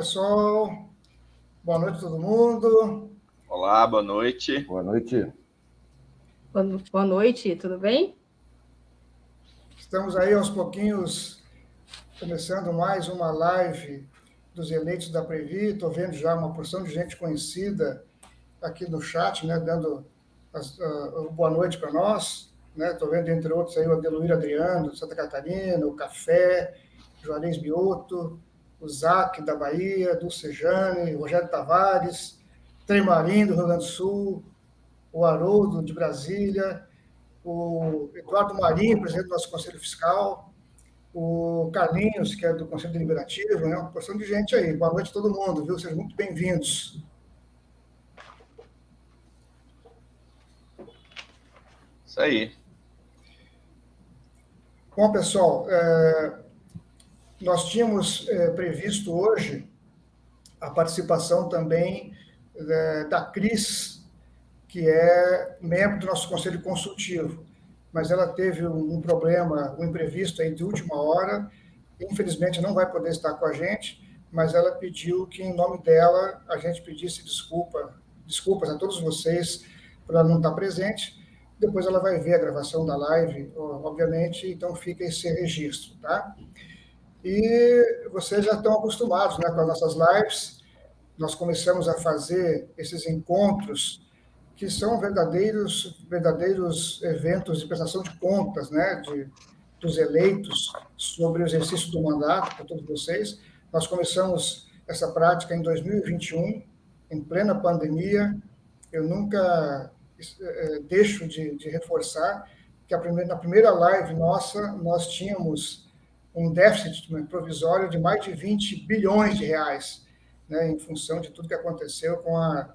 pessoal. Boa noite a todo mundo. Olá, boa noite. Boa noite. Boa noite, tudo bem? Estamos aí aos pouquinhos começando mais uma live dos eleitos da Previ. Estou vendo já uma porção de gente conhecida aqui no chat, né, dando boa noite para nós. Estou vendo, entre outros, aí o Adeluir Adriano, de Santa Catarina, o Café, Juarez Bioto, o Zac, da Bahia, Dulce Jane, Rogério Tavares, Tremarim, do Rio Grande do Sul, o Haroldo, de Brasília, o Eduardo Marinho, presidente do nosso Conselho Fiscal, o Carlinhos, que é do Conselho Deliberativo, né? Uma porção de gente aí. Boa noite a todo mundo, viu? Sejam muito bem-vindos. Isso aí. Bom, pessoal, nós tínhamos previsto hoje a participação também da Cris, que é membro do nosso Conselho Consultivo, mas ela teve um problema, um imprevisto aí de última hora, infelizmente não vai poder estar com a gente, mas ela pediu que, em nome dela, a gente pedisse desculpas a todos vocês por ela não estar presente. Depois ela vai ver a gravação da live, obviamente, então fica esse registro, tá? E vocês já estão acostumados, né, com as nossas lives. Nós começamos a fazer esses encontros que são verdadeiros eventos de prestação de contas, né, dos eleitos sobre o exercício do mandato para todos vocês. Nós começamos essa prática em 2021, em plena pandemia. Eu nunca deixo de reforçar que na primeira live nossa, nós tínhamos um déficit provisório de mais de 20 bilhões de reais, né, em função de tudo que aconteceu com a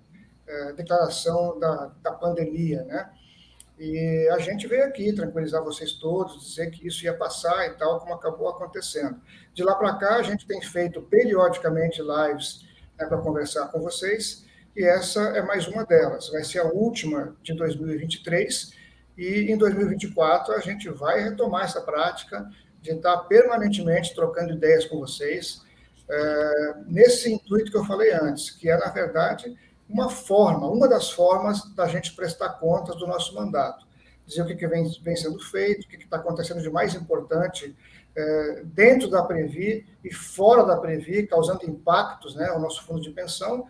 declaração da pandemia, né? E a gente veio aqui tranquilizar vocês todos, dizer que isso ia passar e tal, como acabou acontecendo. De lá para cá, a gente tem feito periodicamente lives, né, para conversar com vocês, e essa é mais uma delas. Vai ser a última de 2023, e em 2024 a gente vai retomar essa prática de estar permanentemente trocando ideias com vocês, nesse intuito que eu falei antes, que é, na verdade, uma das formas da gente prestar contas do nosso mandato. Dizer o que vem sendo feito, o que está acontecendo de mais importante dentro da Previ e fora da Previ, causando impactos, né, ao nosso fundo de pensão,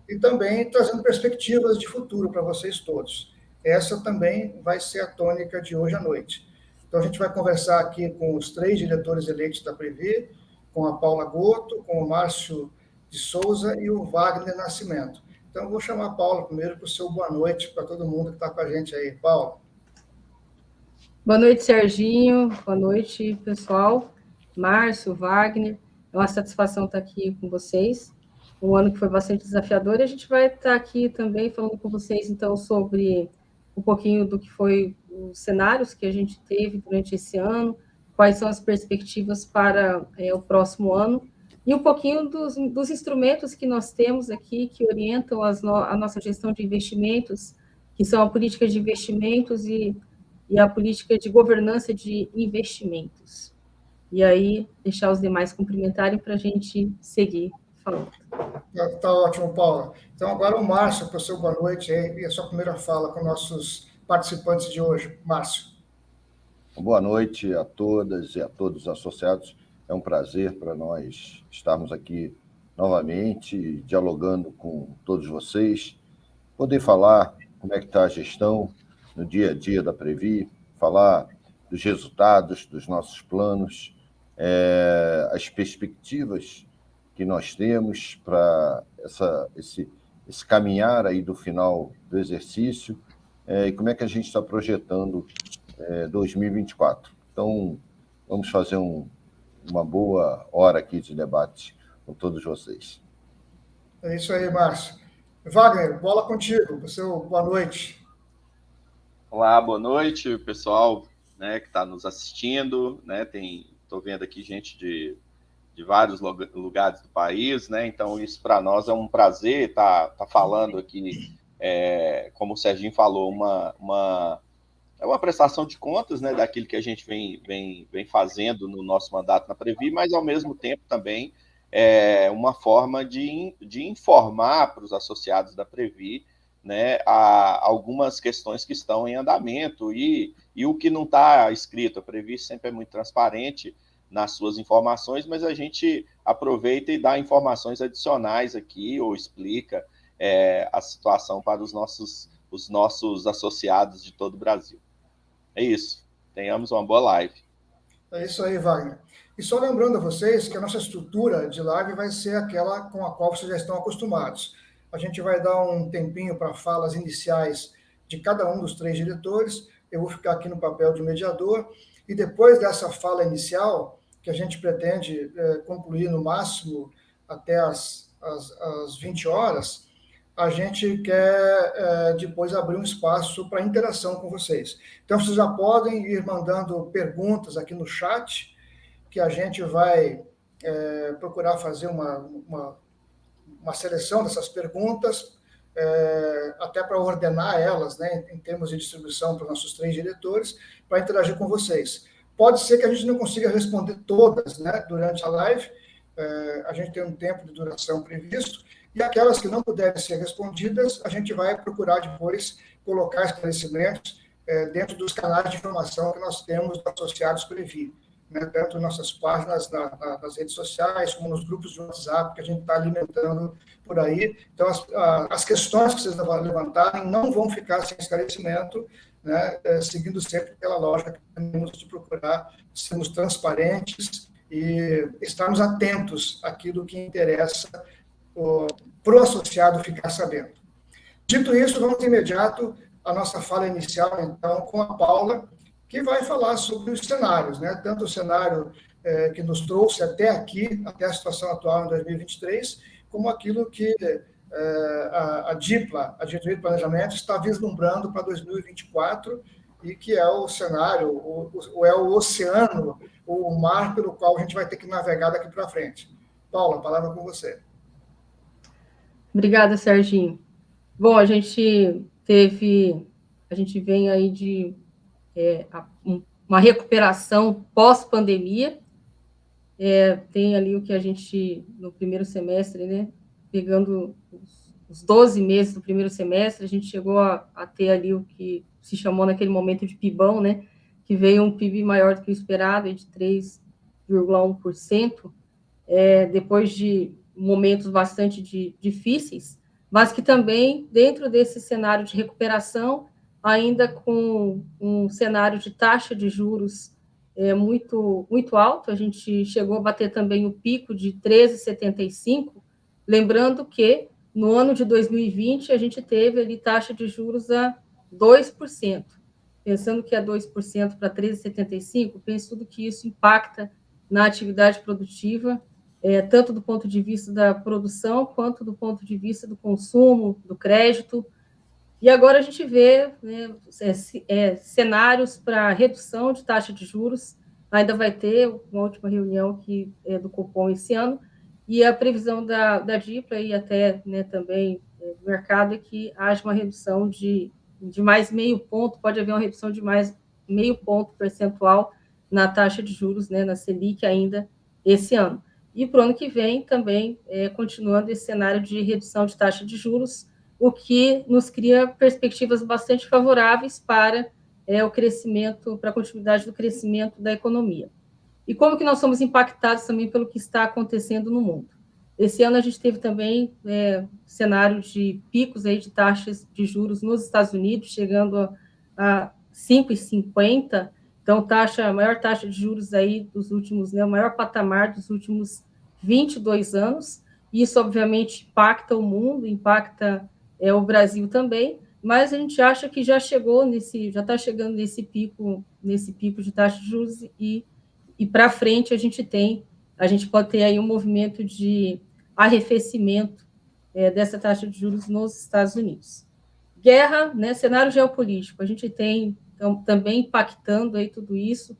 e também trazendo perspectivas de futuro para vocês todos. Essa também vai ser a tônica de hoje à noite. Então, a gente vai conversar aqui com os 3 diretores eleitos da Previ, com a Paula Goto, com o Márcio de Souza e o Wagner Nascimento. Então, eu vou chamar a Paula primeiro para o seu boa noite para todo mundo que está com a gente aí. Paula. Boa noite, Serginho. Boa noite, pessoal. Márcio, Wagner. É uma satisfação estar aqui com vocês. Um ano que foi bastante desafiador, e a gente vai estar aqui também falando com vocês, então, sobre um pouquinho do que foi os cenários que a gente teve durante esse ano, quais são as perspectivas para o próximo ano, e um pouquinho dos instrumentos que nós temos aqui que orientam a nossa gestão de investimentos, que são a política de investimentos e a política de governança de investimentos. E aí, deixar os demais cumprimentarem para a gente seguir falando. Tá ótimo, Paula. Então, agora o Márcio, para o seu boa noite e a sua primeira fala com nossos participantes de hoje. Márcio. Boa noite a todas e a todos os associados. É um prazer para nós estarmos aqui novamente, dialogando com todos vocês, poder falar como é que está a gestão no dia a dia da Previ, falar dos resultados dos nossos planos, as perspectivas que nós temos para esse caminhar aí do final do exercício, e como é que a gente está projetando 2024. Então, vamos fazer uma boa hora aqui de debate com todos vocês. É isso aí, Márcio. Wagner, bola contigo, seu boa noite. Olá, boa noite, pessoal, né, que está nos assistindo, né, estou vendo aqui gente de vários lugares do país, né, então isso para nós é um prazer estar falando aqui, como o Serginho falou, é uma prestação de contas, né, daquilo que a gente vem fazendo no nosso mandato na Previ, mas, ao mesmo tempo, também uma forma de informar para os associados da Previ, né, algumas questões que estão em andamento e o que não está escrito. A Previ sempre é muito transparente nas suas informações, mas a gente aproveita e dá informações adicionais aqui, ou explica a situação para os nossos associados de todo o Brasil. É isso. Tenhamos uma boa live. É isso aí, Wagner. E só lembrando a vocês que a nossa estrutura de live vai ser aquela com a qual vocês já estão acostumados. A gente vai dar um tempinho para falas iniciais de cada um dos 3 diretores. Eu vou ficar aqui no papel de mediador. E depois dessa fala inicial, que a gente pretende concluir no máximo até as 20 horas, a gente quer depois abrir um espaço para interação com vocês. Então, vocês já podem ir mandando perguntas aqui no chat, que a gente vai procurar fazer uma seleção dessas perguntas, até para ordenar elas, né, em termos de distribuição para os nossos 3 diretores, para interagir com vocês. Pode ser que a gente não consiga responder todas, né, durante a live, a gente tem um tempo de duração previsto, e aquelas que não puderem ser respondidas, a gente vai procurar depois colocar esclarecimentos dentro dos canais de informação que nós temos associados Previ, né, tanto em nossas páginas nas redes sociais, como nos grupos de WhatsApp que a gente está alimentando por aí. Então, as questões que vocês levantarem não vão ficar sem esclarecimento, né, seguindo sempre pela lógica que temos de procurar sermos transparentes e estarmos atentos àquilo que interessa para o associado ficar sabendo. Dito isso, vamos de imediato à nossa fala inicial, então, com a Paula, que vai falar sobre os cenários, né? Tanto o cenário que nos trouxe até aqui, até a situação atual em 2023, como aquilo que a DIPLA, a Diretoria de Planejamento, está vislumbrando para 2024 e que é o cenário, é o oceano, o mar pelo qual a gente vai ter que navegar daqui para frente. Paula, a palavra é com você. Obrigada, Serginho. Bom, a gente vem aí de uma recuperação pós-pandemia, tem ali o que a gente, no primeiro semestre, né, pegando os 12 meses do primeiro semestre, a gente chegou a ter ali o que se chamou naquele momento de PIBão, né, que veio um PIB maior do que o esperado, de 3,1%, depois de momentos bastante difíceis, mas que também, dentro desse cenário de recuperação, ainda com um cenário de taxa de juros muito, muito alto, a gente chegou a bater também o pico de 13,75%, lembrando que no ano de 2020 a gente teve ali taxa de juros a 2%, pensando que é 2% para 13,75%, penso tudo que isso impacta na atividade produtiva, tanto do ponto de vista da produção, quanto do ponto de vista do consumo, do crédito. E agora a gente vê, né, cenários para redução de taxa de juros, ainda vai ter uma última reunião que é do Copom esse ano, e a previsão da DIPLA e até, né, também do mercado é que haja uma redução de mais meio ponto, pode haver uma redução de mais meio ponto percentual na taxa de juros, né, na Selic ainda esse ano. E para o ano que vem também, continuando esse cenário de redução de taxa de juros, o que nos cria perspectivas bastante favoráveis para o crescimento, para a continuidade do crescimento da economia. E como que nós somos impactados também pelo que está acontecendo no mundo? Esse ano a gente teve também cenário de picos aí de taxas de juros nos Estados Unidos, chegando a 5,50%, então a maior taxa de juros aí dos últimos, né, o maior patamar dos últimos 22 anos. Isso, obviamente, impacta o mundo, impacta o Brasil também, mas a gente acha que já está chegando nesse pico de taxa de juros e para frente a gente pode ter aí um movimento de arrefecimento dessa taxa de juros nos Estados Unidos. Guerra, né, cenário geopolítico, a gente tem também impactando aí tudo isso,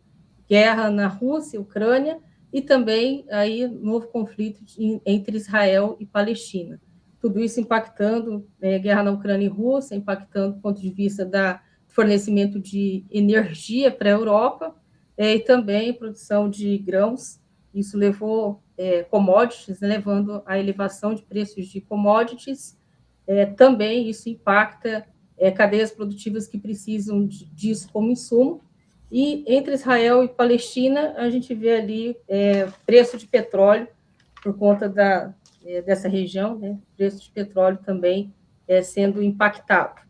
guerra na Rússia e Ucrânia, e também aí novo conflito entre Israel e Palestina. Tudo isso impactando, guerra na Ucrânia e Rússia, impactando do ponto de vista do fornecimento de energia para a Europa, e também produção de grãos isso levou commodities, né, levando à elevação de preços de commodities. Também isso impacta cadeias produtivas que precisam disso como insumo. E entre Israel e Palestina, a gente vê ali preço de petróleo, por conta dessa região, né, preço de petróleo também sendo impactado.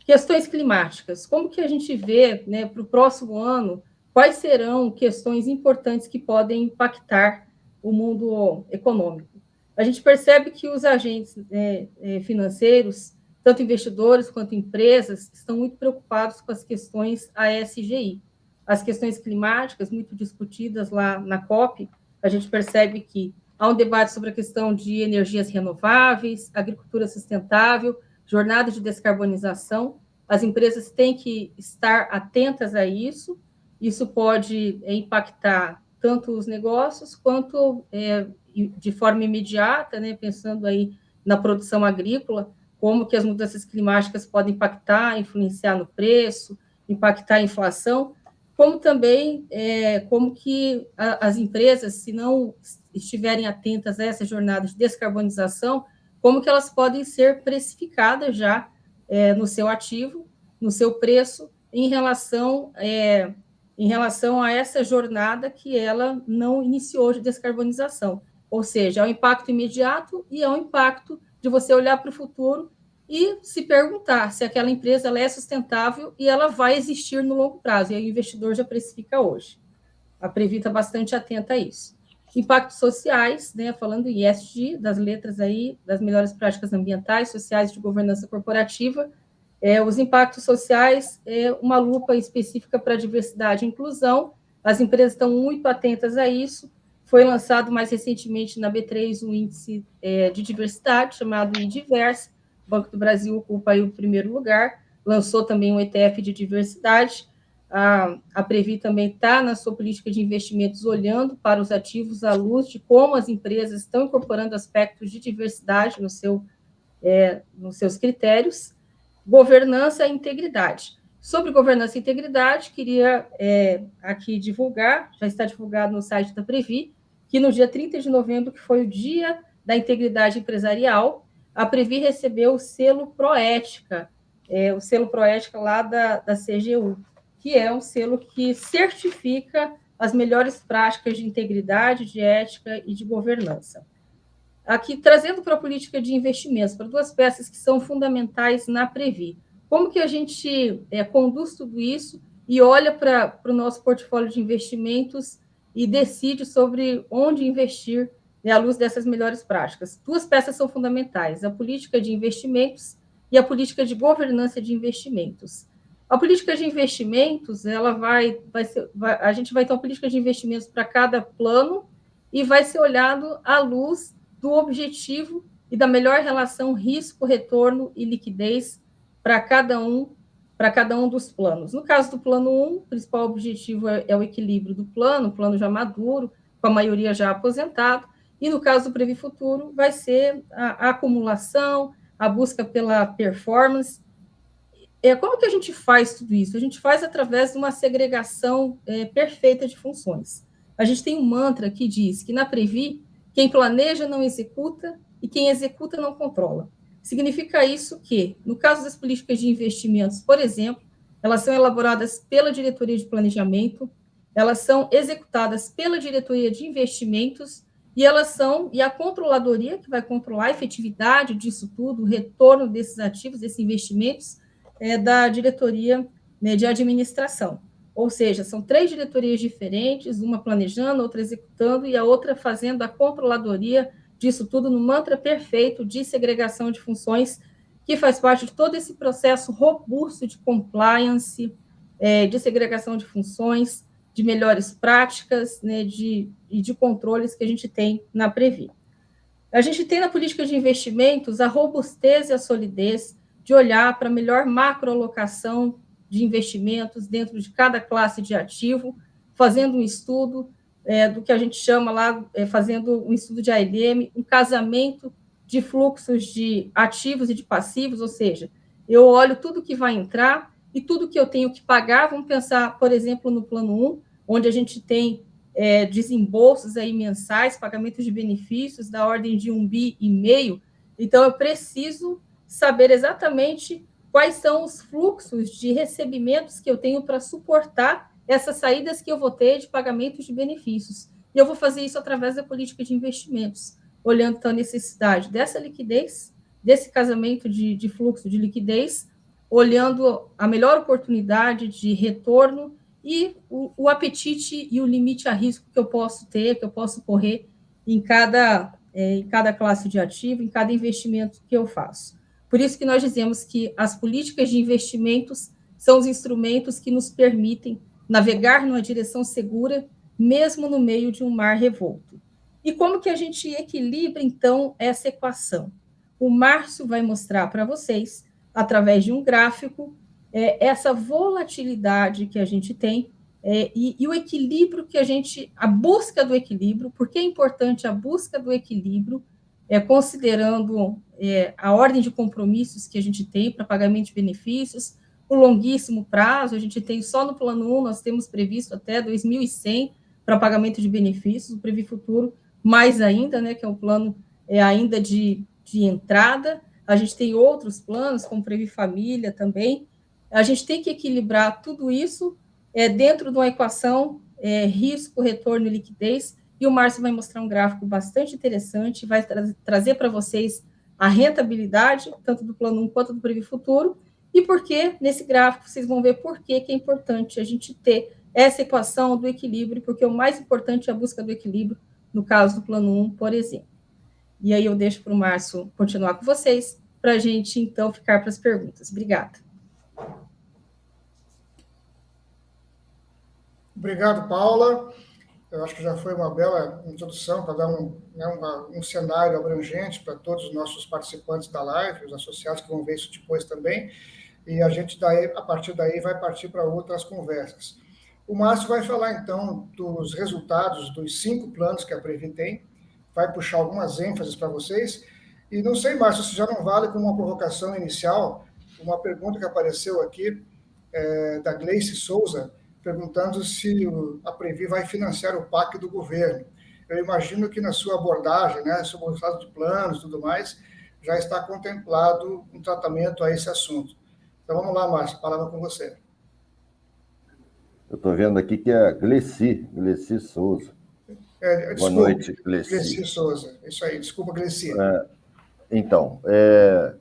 Questões climáticas. Como que a gente vê, né, para o próximo ano, quais serão questões importantes que podem impactar o mundo econômico? A gente percebe que os agentes financeiros, tanto investidores quanto empresas, estão muito preocupados com as questões ASGI. As questões climáticas, muito discutidas lá na COP, a gente percebe que há um debate sobre a questão de energias renováveis, agricultura sustentável, jornada de descarbonização. As empresas têm que estar atentas a isso. Isso pode impactar tanto os negócios quanto de forma imediata, né, pensando aí na produção agrícola, como que as mudanças climáticas podem impactar, influenciar no preço, impactar a inflação, como também como que as empresas, se não estiverem atentas a essa jornada de descarbonização, como que elas podem ser precificadas já no seu ativo, no seu preço, em relação a essa jornada que ela não iniciou de descarbonização. Ou seja, é um impacto imediato e é um impacto de você olhar para o futuro e se perguntar se aquela empresa ela é sustentável e ela vai existir no longo prazo. E aí o investidor já precifica hoje. A Previ está bastante atenta a isso. Impactos sociais, né, falando em ESG, das letras aí, das melhores práticas ambientais, sociais e de governança corporativa. Os impactos sociais, uma lupa específica para diversidade e inclusão. As empresas estão muito atentas a isso. Foi lançado mais recentemente na B3 um índice de diversidade, chamado iDiverse. O Banco do Brasil ocupa aí o primeiro lugar. Lançou também um ETF de diversidade. A Previ também está na sua política de investimentos olhando para os ativos à luz de como as empresas estão incorporando aspectos de diversidade nos seus critérios. Governança e integridade. Sobre governança e integridade, queria aqui divulgar, já está divulgado no site da Previ, que no dia 30 de novembro, que foi o Dia da Integridade Empresarial, a Previ recebeu o selo Proética, o selo Proética lá da CGU, que é um selo que certifica as melhores práticas de integridade, de ética e de governança. Aqui, trazendo para a política de investimentos, para duas peças que são fundamentais na Previ. Como que a gente conduz tudo isso e olha para o nosso portfólio de investimentos e decide sobre onde investir à luz dessas melhores práticas? Duas peças são fundamentais, a política de investimentos e a política de governança de investimentos. A política de investimentos, a gente vai ter uma política de investimentos para cada plano e vai ser olhado à luz do objetivo e da melhor relação risco, retorno e liquidez para cada um dos planos. No caso do plano 1, o principal objetivo é o equilíbrio do plano, o plano já maduro, com a maioria já aposentado, e no caso do Previ Futuro, vai ser a acumulação, a busca pela performance. Como que a gente faz tudo isso? A gente faz através de uma segregação perfeita de funções. A gente tem um mantra que diz que na Previ, quem planeja não executa e quem executa não controla. Significa isso que, no caso das políticas de investimentos, por exemplo, elas são elaboradas pela diretoria de planejamento, elas são executadas pela diretoria de investimentos e a controladoria, que vai controlar a efetividade disso tudo, o retorno desses ativos, desses investimentos, da diretoria, né, de administração. Ou seja, são 3 diretorias diferentes, uma planejando, outra executando e a outra fazendo a controladoria disso tudo no mantra perfeito de segregação de funções, que faz parte de todo esse processo robusto de compliance, de segregação de funções, de melhores práticas, né, e de controles que a gente tem na Previ. A gente tem na política de investimentos a robustez e a solidez de olhar para a melhor macroalocação de investimentos dentro de cada classe de ativo, fazendo um estudo do que a gente chama lá, fazendo um estudo de ALM, um casamento de fluxos de ativos e de passivos, ou seja, eu olho tudo que vai entrar e tudo que eu tenho que pagar. Vamos pensar, por exemplo, no plano 1, onde a gente tem desembolsos aí mensais, pagamentos de benefícios da ordem de 1,5 bi. Então, eu preciso saber exatamente quais são os fluxos de recebimentos que eu tenho para suportar essas saídas que eu vou ter de pagamentos de benefícios. E eu vou fazer isso através da política de investimentos, olhando então a necessidade dessa liquidez, desse casamento de fluxo de liquidez, olhando a melhor oportunidade de retorno e o apetite e o limite a risco que eu posso ter, que eu posso correr em cada classe de ativo, em cada investimento que eu faço. Por isso que nós dizemos que as políticas de investimentos são os instrumentos que nos permitem navegar numa direção segura, mesmo no meio de um mar revolto. E como que a gente equilibra, então, essa equação? O Márcio vai mostrar para vocês, através de um gráfico, essa volatilidade que a gente tem e o equilíbrio que a busca do equilíbrio. Por que é importante a busca do equilíbrio, considerando a ordem de compromissos que a gente tem para pagamento de benefícios, o longuíssimo prazo, a gente tem só no plano 1, nós temos previsto até 2100 para pagamento de benefícios, o Previ Futuro mais ainda, né, que é um plano ainda de entrada. A gente tem outros planos, como Previ Família também. A gente tem que equilibrar tudo isso dentro de uma equação risco, retorno e liquidez, e o Márcio vai mostrar um gráfico bastante interessante, vai trazer para vocês a rentabilidade, tanto do plano 1 quanto do Previ Futuro, e porque nesse gráfico vocês vão ver por que é importante a gente ter essa equação do equilíbrio, porque o mais importante é a busca do equilíbrio, no caso do plano 1, por exemplo. E aí eu deixo para o Márcio continuar com vocês, para a gente, então, ficar para as perguntas. Obrigada. Obrigado, Paula. Eu acho que já foi uma bela introdução para dar um cenário abrangente para todos os nossos participantes da live, os associados que vão ver isso depois também, e a gente, a partir daí, vai partir para outras conversas. O Márcio vai falar, então, dos resultados dos 5 planos que a Previ tem, vai puxar algumas ênfases para vocês, e não sei, Márcio, se já não vale como uma provocação inicial, uma pergunta que apareceu aqui, da Gleice Souza, perguntando se a Previ vai financiar o PAC do governo. Eu imagino que na sua abordagem, né, sobre o resultado de planos e tudo mais, já está contemplado um tratamento a esse assunto. Então, vamos lá, Márcio, a palavra com você. Eu estou vendo aqui que é a Gleice Souza. Boa noite, Gleice. Gleice Souza, isso aí, desculpa, Gleice. Então,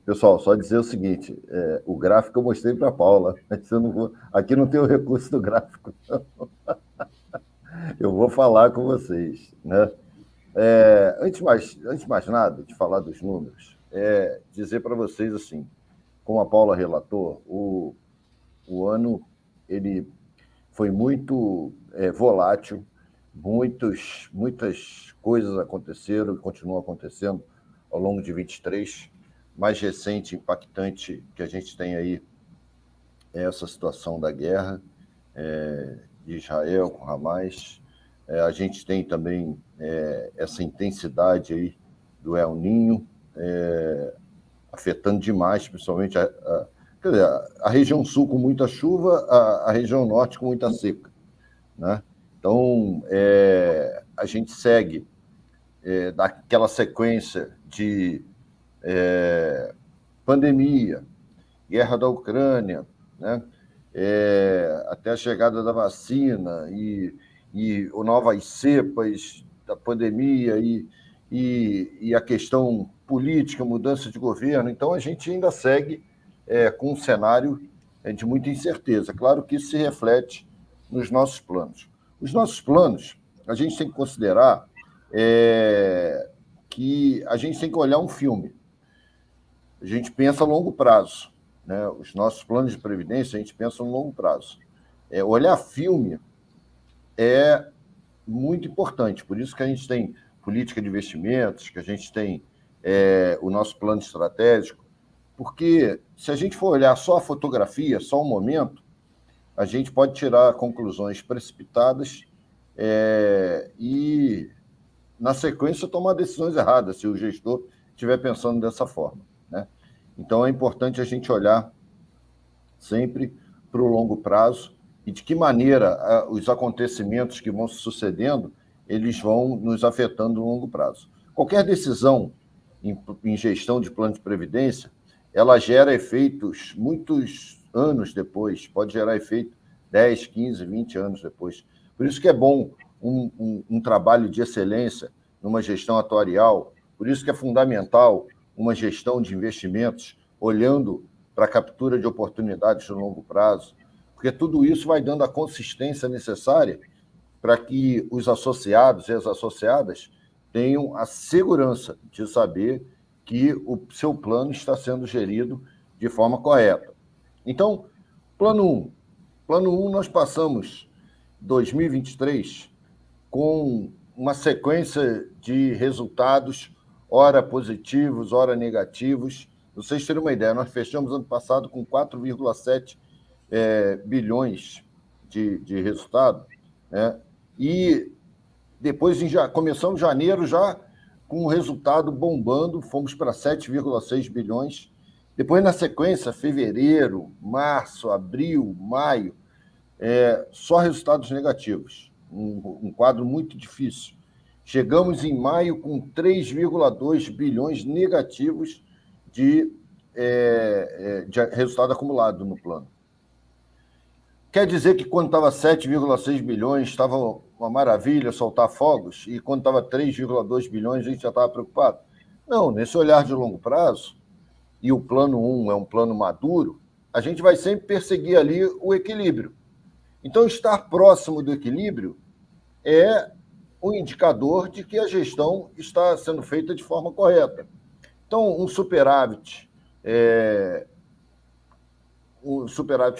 pessoal, só dizer o seguinte, o gráfico eu mostrei para a Paula, aqui não tem o recurso do gráfico, não. Eu vou falar com vocês, né? Antes de mais nada, de falar dos números, dizer para vocês assim, como a Paula relatou, o ano ele foi muito volátil, muitas coisas aconteceram e continuam acontecendo ao longo de 23. Mais recente, impactante que a gente tem aí é essa situação da guerra de Israel com Hamas. A gente tem também essa intensidade aí do El Niño, afetando demais, principalmente a região sul com muita chuva, a região norte com muita seca, né? Então, a gente segue daquela sequência de pandemia, guerra da Ucrânia, né? Até a chegada da vacina e novas cepas da pandemia e a questão política, mudança de governo. Então, a gente ainda segue com um cenário de muita incerteza. Claro que isso se reflete nos nossos planos. Os nossos planos, a gente tem que considerar que a gente tem que olhar um filme. A gente pensa a longo prazo, né? Os nossos planos de previdência, a gente pensa no longo prazo. Olhar filme é muito importante, por isso que a gente tem política de investimentos, que a gente tem o nosso plano estratégico, porque se a gente for olhar só a fotografia, só o momento, a gente pode tirar conclusões precipitadas e, na sequência, tomar decisões erradas, se o gestor estiver pensando dessa forma, né? Então, é importante a gente olhar sempre para o longo prazo e de que maneira os acontecimentos que vão se sucedendo, eles vão nos afetando no longo prazo. Qualquer decisão em gestão de plano de previdência, ela gera efeitos muitos anos depois, pode gerar efeito 10, 15, 20 anos depois. Por isso que é bom um trabalho de excelência numa gestão atuarial, por isso que é fundamental uma gestão de investimentos olhando para a captura de oportunidades no longo prazo, porque tudo isso vai dando a consistência necessária para que os associados e as associadas tenham a segurança de saber que o seu plano está sendo gerido de forma correta. Então, plano 1. Plano 1, nós passamos 2023 com uma sequência de resultados, ora positivos, ora negativos. Para vocês terem uma ideia, nós fechamos ano passado com 4,7 bilhões de resultado, né? E depois começamos janeiro já com o resultado bombando, fomos para 7,6 bilhões. Depois, na sequência, fevereiro, março, abril, maio, só resultados negativos, um quadro muito difícil. Chegamos em maio com 3,2 bilhões negativos de resultado acumulado no plano. Quer dizer que quando estava 7,6 bilhões estava uma maravilha, soltar fogos, e quando estava 3,2 bilhões a gente já estava preocupado? Não, nesse olhar de longo prazo, e o plano 1 é um plano maduro, a gente vai sempre perseguir ali o equilíbrio. Então, estar próximo do equilíbrio é um indicador de que a gestão está sendo feita de forma correta. Então, um superávit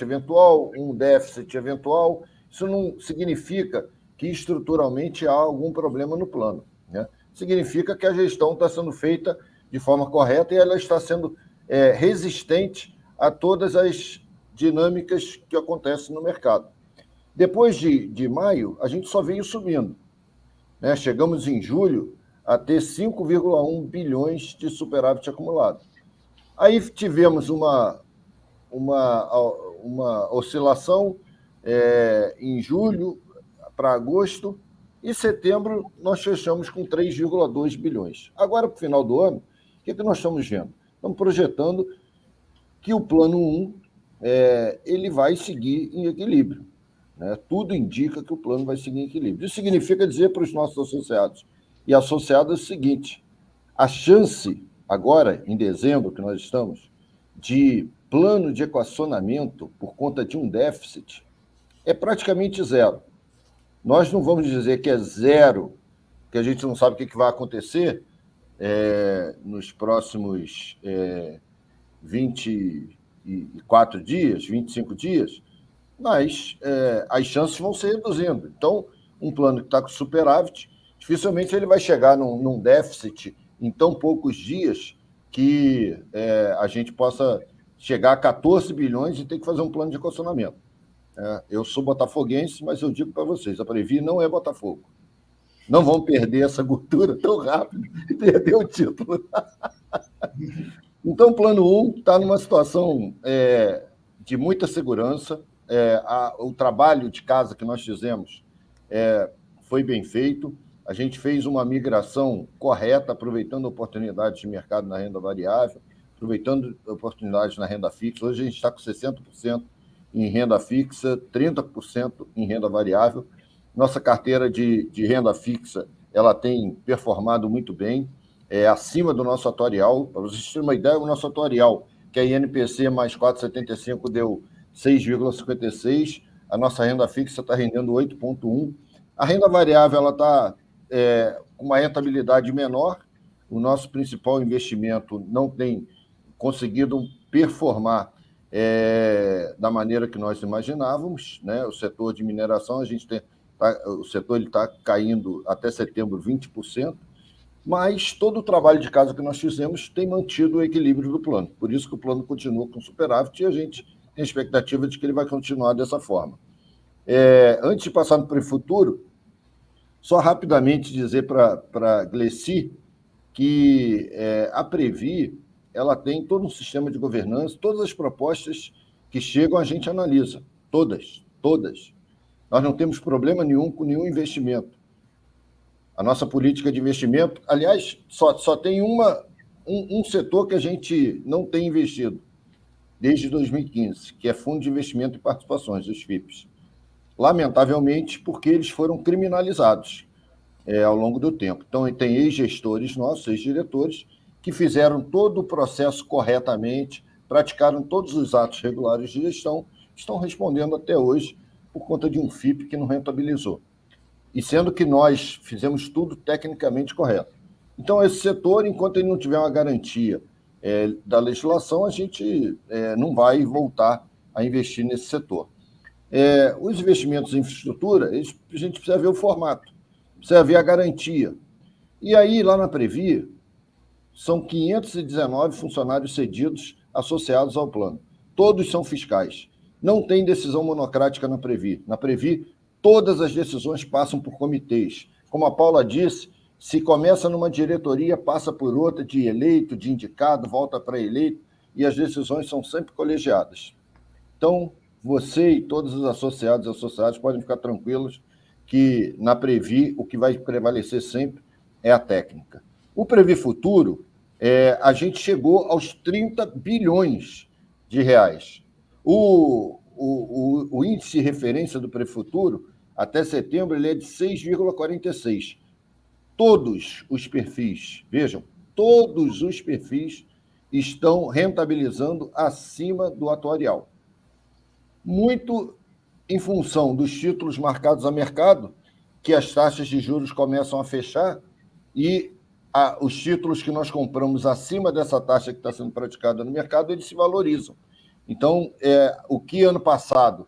eventual, um déficit eventual, isso não significa que estruturalmente há algum problema no plano, né? Significa que a gestão está sendo feita de forma correta e ela está sendo resistente a todas as dinâmicas que acontecem no mercado. Depois de maio, a gente só veio subindo, né? Chegamos em julho a ter 5,1 bilhões de superávit acumulado. Aí tivemos uma oscilação em julho para agosto, e setembro nós fechamos com 3,2 bilhões. Agora, para o final do ano, o que nós estamos vendo? Estamos projetando que o plano 1 ele vai seguir em equilíbrio, né? Tudo indica que o plano vai seguir em equilíbrio. Isso significa dizer para os nossos associados e associadas o seguinte: a chance, agora, em dezembro, que nós estamos, de plano de equacionamento por conta de um déficit é praticamente zero. Nós não vamos dizer que é zero, que a gente não sabe o que vai acontecer nos próximos 24 dias, 25 dias, mas as chances vão se reduzindo. Então, um plano que está com superávit, dificilmente ele vai chegar num déficit em tão poucos dias que a gente possa chegar a 14 bilhões e ter que fazer um plano de equacionamento. Eu sou botafoguense, mas eu digo para vocês, a Previ não é Botafogo. Não vão perder essa gordura tão rápido e perder o título. Então, o plano 1 está numa situação de muita segurança. O trabalho de casa que nós fizemos foi bem feito. A gente fez uma migração correta, aproveitando oportunidades de mercado na renda variável, aproveitando oportunidades na renda fixa. Hoje a gente está com 60% em renda fixa, 30% em renda variável. Nossa carteira de renda fixa ela tem performado muito bem, acima do nosso atuarial. Para vocês terem uma ideia, o nosso atuarial, que é INPC mais 4,75, deu 6,56. A nossa renda fixa está rendendo 8,1. A renda variável está com uma rentabilidade menor. O nosso principal investimento não tem conseguido performar da maneira que nós imaginávamos, né? O setor de mineração, o setor está caindo até setembro 20%, mas todo o trabalho de casa que nós fizemos tem mantido o equilíbrio do plano. Por isso que o plano continua com superávit e a gente tem a expectativa de que ele vai continuar dessa forma. Antes de passar para o futuro, só rapidamente dizer para a Gleci que a Previ ela tem todo um sistema de governança, todas as propostas que chegam a gente analisa, todas. todas. Nós não temos problema nenhum com nenhum investimento. A nossa política de investimento, aliás, só tem um setor que a gente não tem investido desde 2015, que é Fundo de Investimento e Participações, os FIPs. Lamentavelmente, porque eles foram criminalizados ao longo do tempo. Então, tem ex-gestores nossos, ex-diretores, que fizeram todo o processo corretamente, praticaram todos os atos regulares de gestão, estão respondendo até hoje por conta de um FIP que não rentabilizou. E sendo que nós fizemos tudo tecnicamente correto. Então, esse setor, enquanto ele não tiver uma garantia da legislação, a gente não vai voltar a investir nesse setor. Os investimentos em infraestrutura, a gente precisa ver o formato, precisa ver a garantia. E aí, lá na Previ, são 519 funcionários cedidos associados ao plano. Todos são fiscais. Não tem decisão monocrática na Previ. Na Previ, todas as decisões passam por comitês. Como a Paula disse, se começa numa diretoria, passa por outra, de eleito, de indicado, volta para eleito, e as decisões são sempre colegiadas. Então, você e todos os associados e associadas podem ficar tranquilos que na Previ o que vai prevalecer sempre é a técnica. O Previ Futuro, a gente chegou aos 30 bilhões de reais. O índice de referência do Previ Futuro, até setembro, ele é de 6,46. Todos os perfis, vejam, todos os perfis estão rentabilizando acima do atuarial. Muito em função dos títulos marcados a mercado, que as taxas de juros começam a fechar, e os títulos que nós compramos acima dessa taxa que está sendo praticada no mercado, eles se valorizam. Então, o que ano passado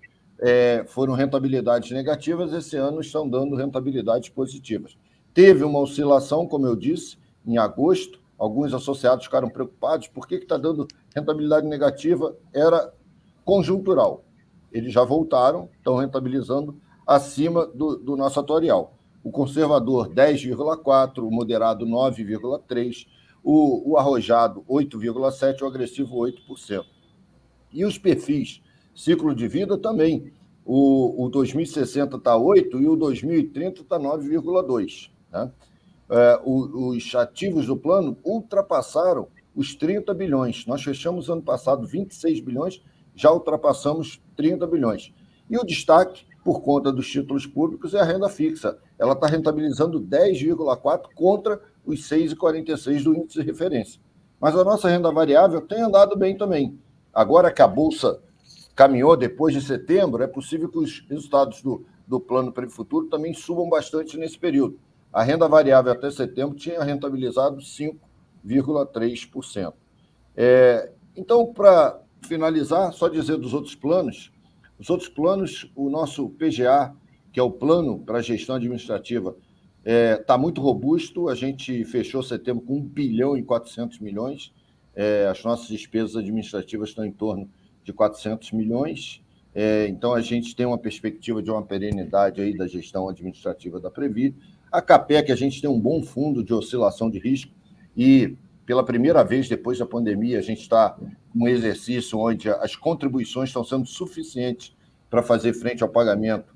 foram rentabilidades negativas, esse ano estão dando rentabilidades positivas. Teve uma oscilação, como eu disse, em agosto, alguns associados ficaram preocupados, por que está dando rentabilidade negativa? Era conjuntural. Eles já voltaram, estão rentabilizando acima do nosso atuarial. O conservador, 10,4%, o moderado, 9,3%, o arrojado, 8,7%, o agressivo, 8%. E os perfis, ciclo de vida também. O 2060 está 8% e o 2030 está 9,2%. Né? Os ativos do plano ultrapassaram os 30 bilhões. Nós fechamos ano passado 26 bilhões, já ultrapassamos 30 bilhões. E o destaque, por conta dos títulos públicos, é a renda fixa. Ela está rentabilizando 10,4% contra os 6,46% do índice de referência. Mas a nossa renda variável tem andado bem também. Agora que a Bolsa caminhou depois de setembro, é possível que os resultados do Plano Previ Futuro também subam bastante nesse período. A renda variável até setembro tinha rentabilizado 5,3%. Então, para finalizar, só dizer dos outros planos. Os outros planos, o nosso PGA, que é o Plano para Gestão Administrativa, está muito robusto. A gente fechou setembro com 1 bilhão e 400 milhões. As nossas despesas administrativas estão em torno de 400 milhões. Então, a gente tem uma perspectiva de uma perenidade aí da gestão administrativa da Previ. A CAPEC, a gente tem um bom fundo de oscilação de risco e, pela primeira vez depois da pandemia, a gente está num exercício onde as contribuições estão sendo suficientes para fazer frente ao pagamento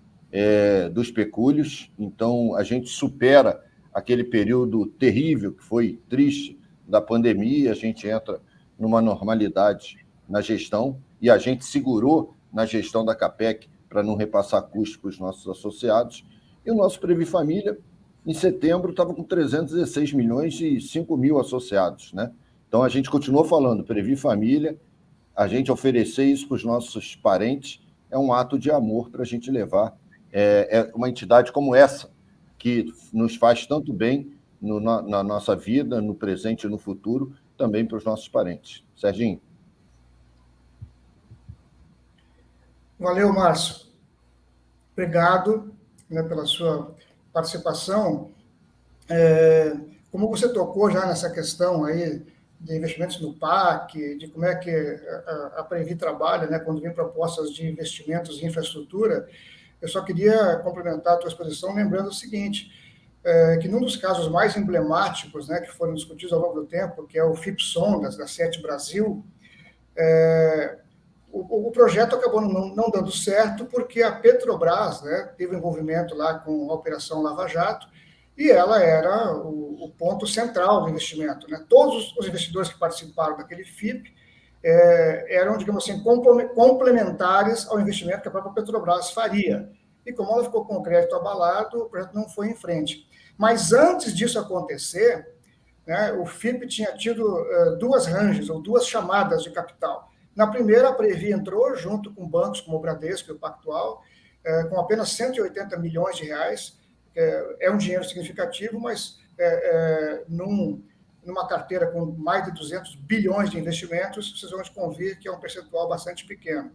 dos pecúlios. Então, a gente supera aquele período terrível, que foi triste, da pandemia, a gente entra numa normalidade na gestão e a gente segurou na gestão da CAPEC para não repassar custos para os nossos associados. E o nosso Previ Família, em setembro, estava com 316 milhões e 5 mil associados, né? Então, a gente continuou falando, Previ Família, a gente oferecer isso para os nossos parentes é um ato de amor para a gente levar uma entidade como essa, que nos faz tanto bem na nossa vida, no presente e no futuro, também para os nossos parentes. Serginho. Valeu, Márcio. Obrigado, né, pela sua participação. Como você tocou já nessa questão aí de investimentos no PAC, de como é que a Previ trabalha, né, quando vem propostas de investimentos em infraestrutura, eu só queria complementar a tua exposição lembrando o seguinte, que num dos casos mais emblemáticos, né, que foram discutidos ao longo do tempo, que é o FIPSOM, da SET Brasil, o projeto acabou não dando certo porque a Petrobras, né, teve envolvimento lá com a Operação Lava Jato, e ela era o ponto central do investimento, né? Todos os investidores que participaram daquele FIP eram, digamos assim, complementares ao investimento que a própria Petrobras faria. E como ela ficou com o crédito abalado, o projeto não foi em frente. Mas antes disso acontecer, né, o FIP tinha tido duas ranges, ou duas chamadas de capital. Na primeira, a Previ entrou, junto com bancos como o Bradesco e o Pactual, com apenas 180 milhões de reais. É um dinheiro significativo, mas numa carteira com mais de 200 bilhões de investimentos, vocês vão convir que é um percentual bastante pequeno.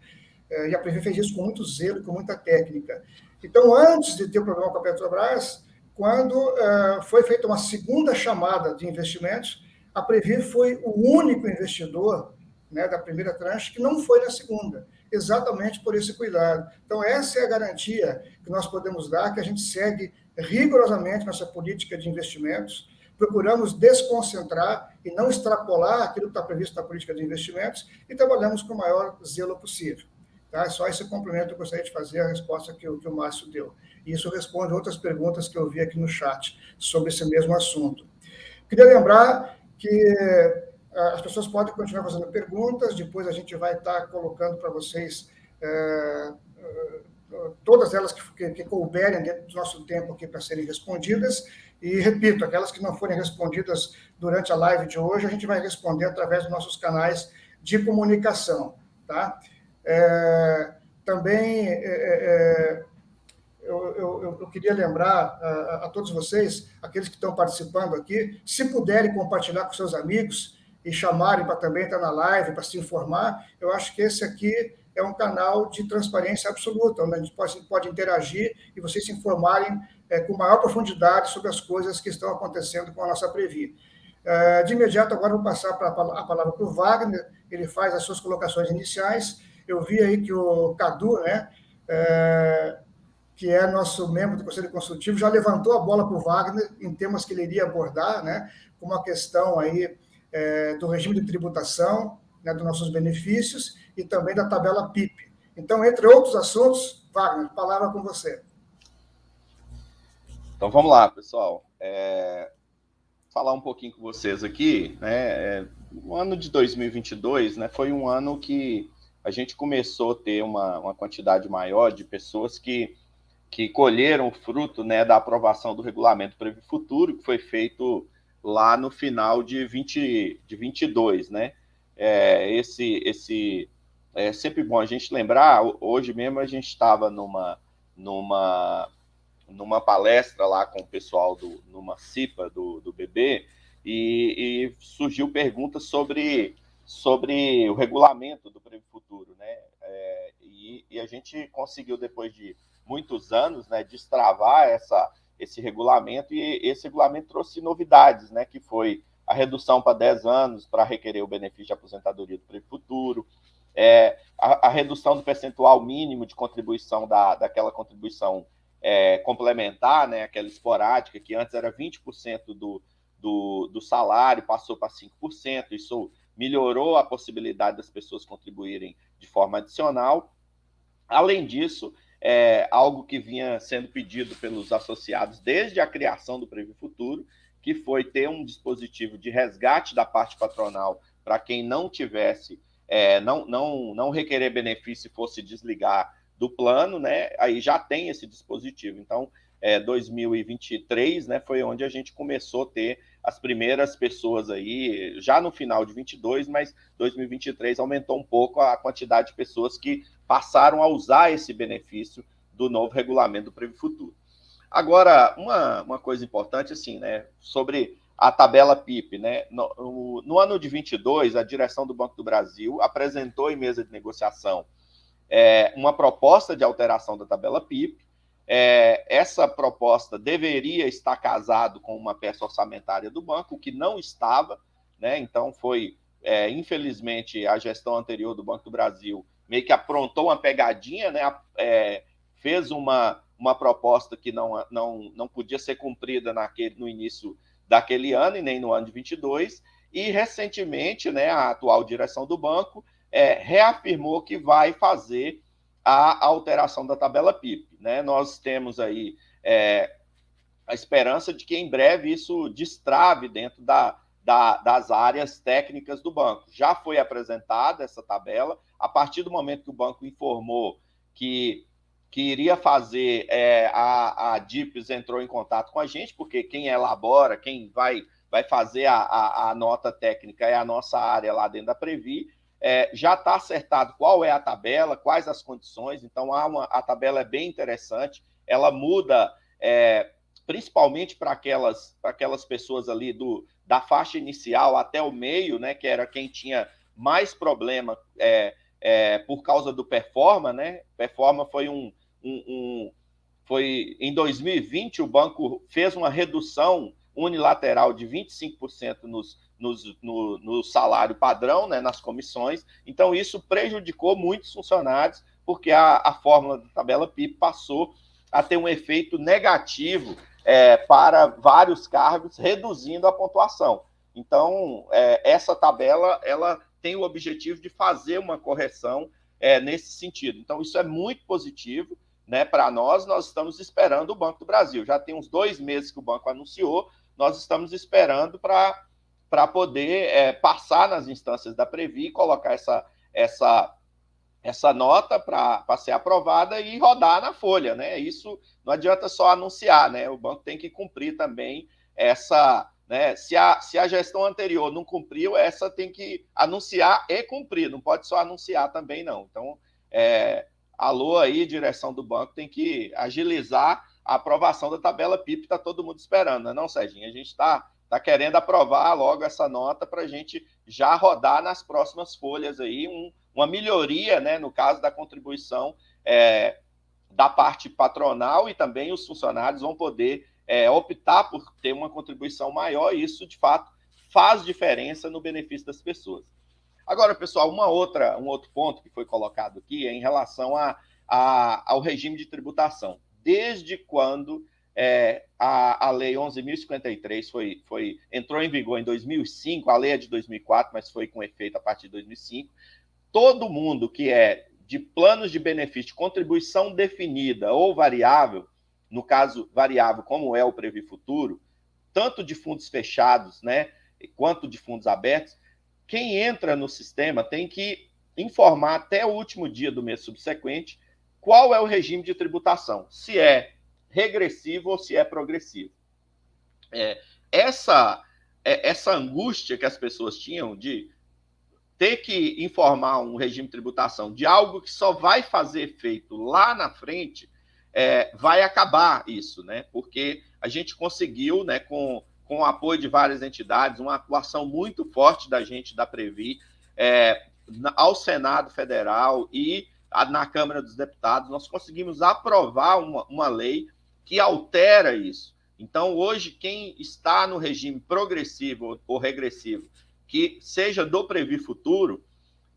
E a Previ fez isso com muito zelo e com muita técnica. Então, antes de ter o problema com a Petrobras, quando foi feita uma segunda chamada de investimentos, a Previ foi o único investidor, né, da primeira tranche que não foi na segunda, exatamente por esse cuidado. Então, essa é a garantia que nós podemos dar, que a gente segue rigorosamente nossa política de investimentos, procuramos desconcentrar e não extrapolar aquilo que está previsto na política de investimentos e trabalhamos com o maior zelo possível. Tá? Só esse complemento que eu gostaria de fazer a resposta que o Márcio deu. E isso responde outras perguntas que eu vi aqui no chat sobre esse mesmo assunto. Queria lembrar que as pessoas podem continuar fazendo perguntas, depois a gente vai estar colocando para vocês todas elas que couberem dentro do nosso tempo aqui para serem respondidas. E, repito, aquelas que não forem respondidas durante a live de hoje, a gente vai responder através dos nossos canais de comunicação. Tá? Também eu queria lembrar a todos vocês, aqueles que estão participando aqui, se puderem compartilhar com seus amigos e chamarem para também estar na live, para se informar, eu acho que esse aqui é um canal de transparência absoluta, onde a gente pode interagir e vocês se informarem com maior profundidade sobre as coisas que estão acontecendo com a nossa Previ. De imediato, agora vou passar a palavra para o Wagner, ele faz as suas colocações iniciais. Eu vi aí que o Cadu, né, que é nosso membro do Conselho Consultivo, já levantou a bola para o Wagner em temas que ele iria abordar, né, como a questão aí do regime de tributação, né, dos nossos benefícios e também da tabela PIP. Então, entre outros assuntos, Wagner, palavra com você. Então, vamos lá, pessoal. Falar um pouquinho com vocês aqui, né? O ano de 2022, né, foi um ano que a gente começou a ter uma quantidade maior de pessoas que colheram o fruto, né, da aprovação do regulamento Previ Futuro, que foi feito lá no final de 22, né? É sempre bom a gente lembrar. Hoje mesmo a gente estava numa palestra lá com o pessoal numa CIPA do BB e surgiu pergunta sobre o regulamento do Previ Futuro, né? E a gente conseguiu, depois de muitos anos, né, destravar esse regulamento, e esse regulamento trouxe novidades, né, que foi a redução para 10 anos para requerer o benefício de aposentadoria do Previ Futuro, a redução do percentual mínimo de contribuição daquela contribuição complementar, né, aquela esporádica, que antes era 20% do salário, passou para 5%, isso melhorou a possibilidade das pessoas contribuírem de forma adicional. Além disso, algo que vinha sendo pedido pelos associados desde a criação do Previ Futuro, que foi ter um dispositivo de resgate da parte patronal para quem não tivesse, não requerer benefício e fosse desligar do plano, né? Aí já tem esse dispositivo. Então, 2023, né, foi onde a gente começou a ter as primeiras pessoas aí, já no final de 22, mas 2023 aumentou um pouco a quantidade de pessoas que passaram a usar esse benefício do novo regulamento do Previ Futuro. Agora, uma coisa importante, assim, né, sobre a tabela PIP, né, no ano de 22, a direção do Banco do Brasil apresentou em mesa de negociação uma proposta de alteração da tabela PIP. Essa proposta deveria estar casado com uma peça orçamentária do banco, o que não estava, né? Então infelizmente, a gestão anterior do Banco do Brasil meio que aprontou uma pegadinha, né? Fez uma proposta que não podia ser cumprida no início daquele ano e nem no ano de 22, e recentemente, né, a atual direção do banco reafirmou que vai fazer a alteração da tabela PIP, né? Nós temos aí a esperança de que em breve isso destrave dentro das áreas técnicas do banco. Já foi apresentada essa tabela, a partir do momento que o banco informou que iria fazer, a DIPES entrou em contato com a gente, porque quem elabora, quem vai fazer a nota técnica é a nossa área lá dentro da Previ. Já está acertado qual é a tabela, quais as condições, então a tabela é bem interessante, ela muda principalmente para aquelas pessoas ali da faixa inicial até o meio, né, que era quem tinha mais problema por causa do Performa, né? Performa foi foi em 2020 o banco fez uma redução unilateral de 25% no salário padrão, né, nas comissões. Então isso prejudicou muitos funcionários, porque a fórmula da tabela PIP passou a ter um efeito negativo para vários cargos, reduzindo a pontuação. Então, essa tabela ela tem o objetivo de fazer uma correção nesse sentido. Então, isso é muito positivo, né, para nós. Nós estamos esperando o Banco do Brasil. Já tem uns 2 meses que o banco anunciou, nós estamos esperando para poder passar nas instâncias da Previ e colocar essa nota para ser aprovada e rodar na folha, né? Isso não adianta só anunciar, né? O banco tem que cumprir também né? Se a gestão anterior não cumpriu, essa tem que anunciar e cumprir, não pode só anunciar também, não. Então, alô aí, direção do banco, tem que agilizar a aprovação da tabela PIP, está todo mundo esperando, não, Serginho? A gente está querendo aprovar logo essa nota para a gente já rodar nas próximas folhas aí uma melhoria, né, no caso da contribuição da parte patronal, e também os funcionários vão poder optar por ter uma contribuição maior, e isso, de fato, faz diferença no benefício das pessoas. Agora, pessoal, um outro ponto que foi colocado aqui é em relação ao regime de tributação. Desde quando a Lei 11.053 entrou em vigor em 2005, a lei é de 2004, mas foi com efeito a partir de 2005, todo mundo que é de planos de benefício de contribuição definida ou variável, no caso variável como é o Previ Futuro, tanto de fundos fechados, né, quanto de fundos abertos, quem entra no sistema tem que informar até o último dia do mês subsequente qual é o regime de tributação, se é regressivo ou se é progressivo. Essa angústia que as pessoas tinham de ter que informar um regime de tributação de algo que só vai fazer efeito lá na frente, vai acabar isso, né? Porque a gente conseguiu, né, com o apoio de várias entidades, uma atuação muito forte da gente, da Previ, ao Senado Federal e na Câmara dos Deputados, nós conseguimos aprovar uma lei que altera isso. Então, hoje, quem está no regime progressivo ou regressivo, que seja do Previ Futuro,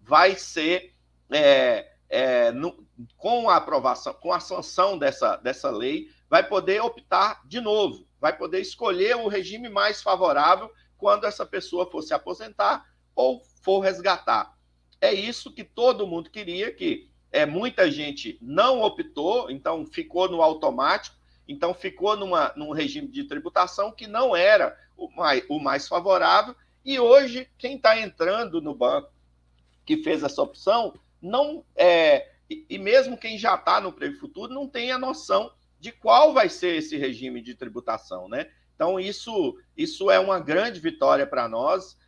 vai ser, com a aprovação, com a sanção dessa lei, vai poder optar de novo, vai poder escolher o regime mais favorável quando essa pessoa for se aposentar ou for resgatar. É isso que todo mundo queria, que muita gente não optou, então ficou no automático, então ficou num regime de tributação que não era o mais favorável. E hoje, quem está entrando no banco que fez essa opção, e mesmo quem já está no Previ Futuro, não tem a noção de qual vai ser esse regime de tributação, né? Então, isso é uma grande vitória para nós.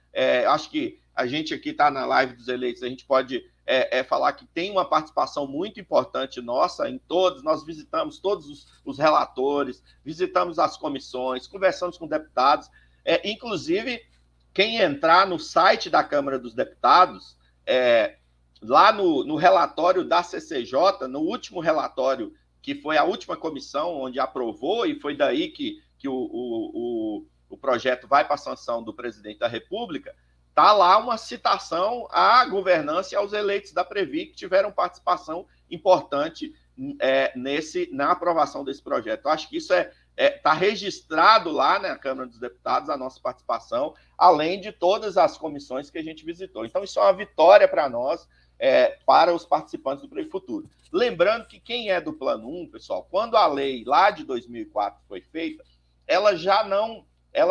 Acho que a gente aqui está na live dos eleitos, a gente pode falar que tem uma participação muito importante nossa em todos. Nós visitamos todos os relatores, visitamos as comissões, conversamos com deputados, inclusive... Quem entrar no site da Câmara dos Deputados, lá no relatório da CCJ, no último relatório, que foi a última comissão onde aprovou, e foi daí que o projeto vai para a sanção do presidente da República, está lá uma citação à governança e aos eleitos da Previ que tiveram participação importante na aprovação desse projeto. Eu acho que isso está registrado lá na Câmara dos Deputados a nossa participação, além de todas as comissões que a gente visitou. Então, isso é uma vitória para nós, para os participantes do Previ Futuro. Lembrando que quem é do Plano 1, pessoal, quando a lei lá de 2004 foi feita, ela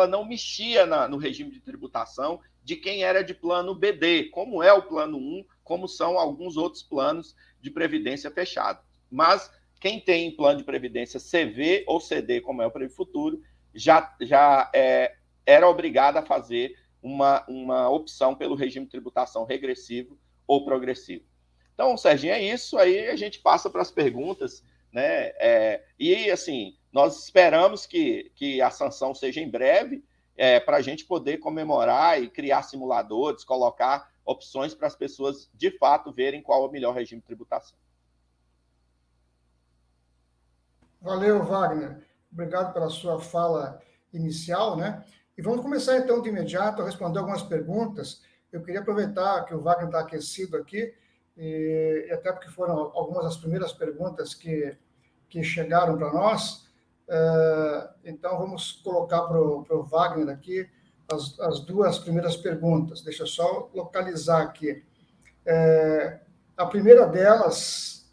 não mexia no regime de tributação de quem era de plano BD, como é o Plano 1, como são alguns outros planos de previdência fechado. Mas quem tem plano de previdência CV ou CD, como é o Previ Futuro, já era obrigado a fazer uma opção pelo regime de tributação regressivo ou progressivo. Então, Serginho, é isso. Aí a gente passa para as perguntas, né? E, assim, nós esperamos que a sanção seja em breve, para a gente poder comemorar e criar simuladores, colocar opções para as pessoas, de fato, verem qual é o melhor regime de tributação. Valeu, Wagner. Obrigado pela sua fala inicial, né? E vamos começar, então, de imediato a responder algumas perguntas. Eu queria aproveitar que o Wagner está aquecido aqui, e até porque foram algumas das primeiras perguntas que chegaram para nós. Então, vamos colocar para o Wagner aqui as duas primeiras perguntas. Deixa eu só localizar aqui. A primeira delas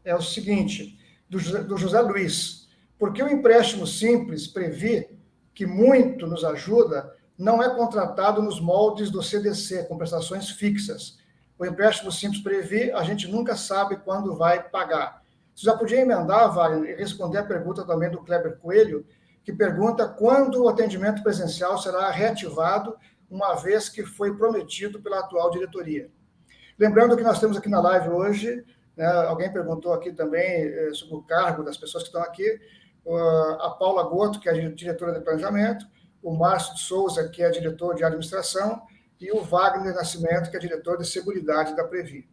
é o seguinte, do José Luiz. Por que o empréstimo simples Previ, que muito nos ajuda, não é contratado nos moldes do CDC, com prestações fixas? O empréstimo simples Previ, a gente nunca sabe quando vai pagar. Você já podia emendar, Wagner, e responder a pergunta também do Kleber Coelho, que pergunta quando o atendimento presencial será reativado, uma vez que foi prometido pela atual diretoria. Lembrando que nós temos aqui na live hoje, né, alguém perguntou aqui também sobre o cargo das pessoas que estão aqui, a Paula Goto, que é a diretora de planejamento, o Márcio de Souza, que é diretor de administração, e o Wagner Nascimento, que é diretor de seguridade da Previ.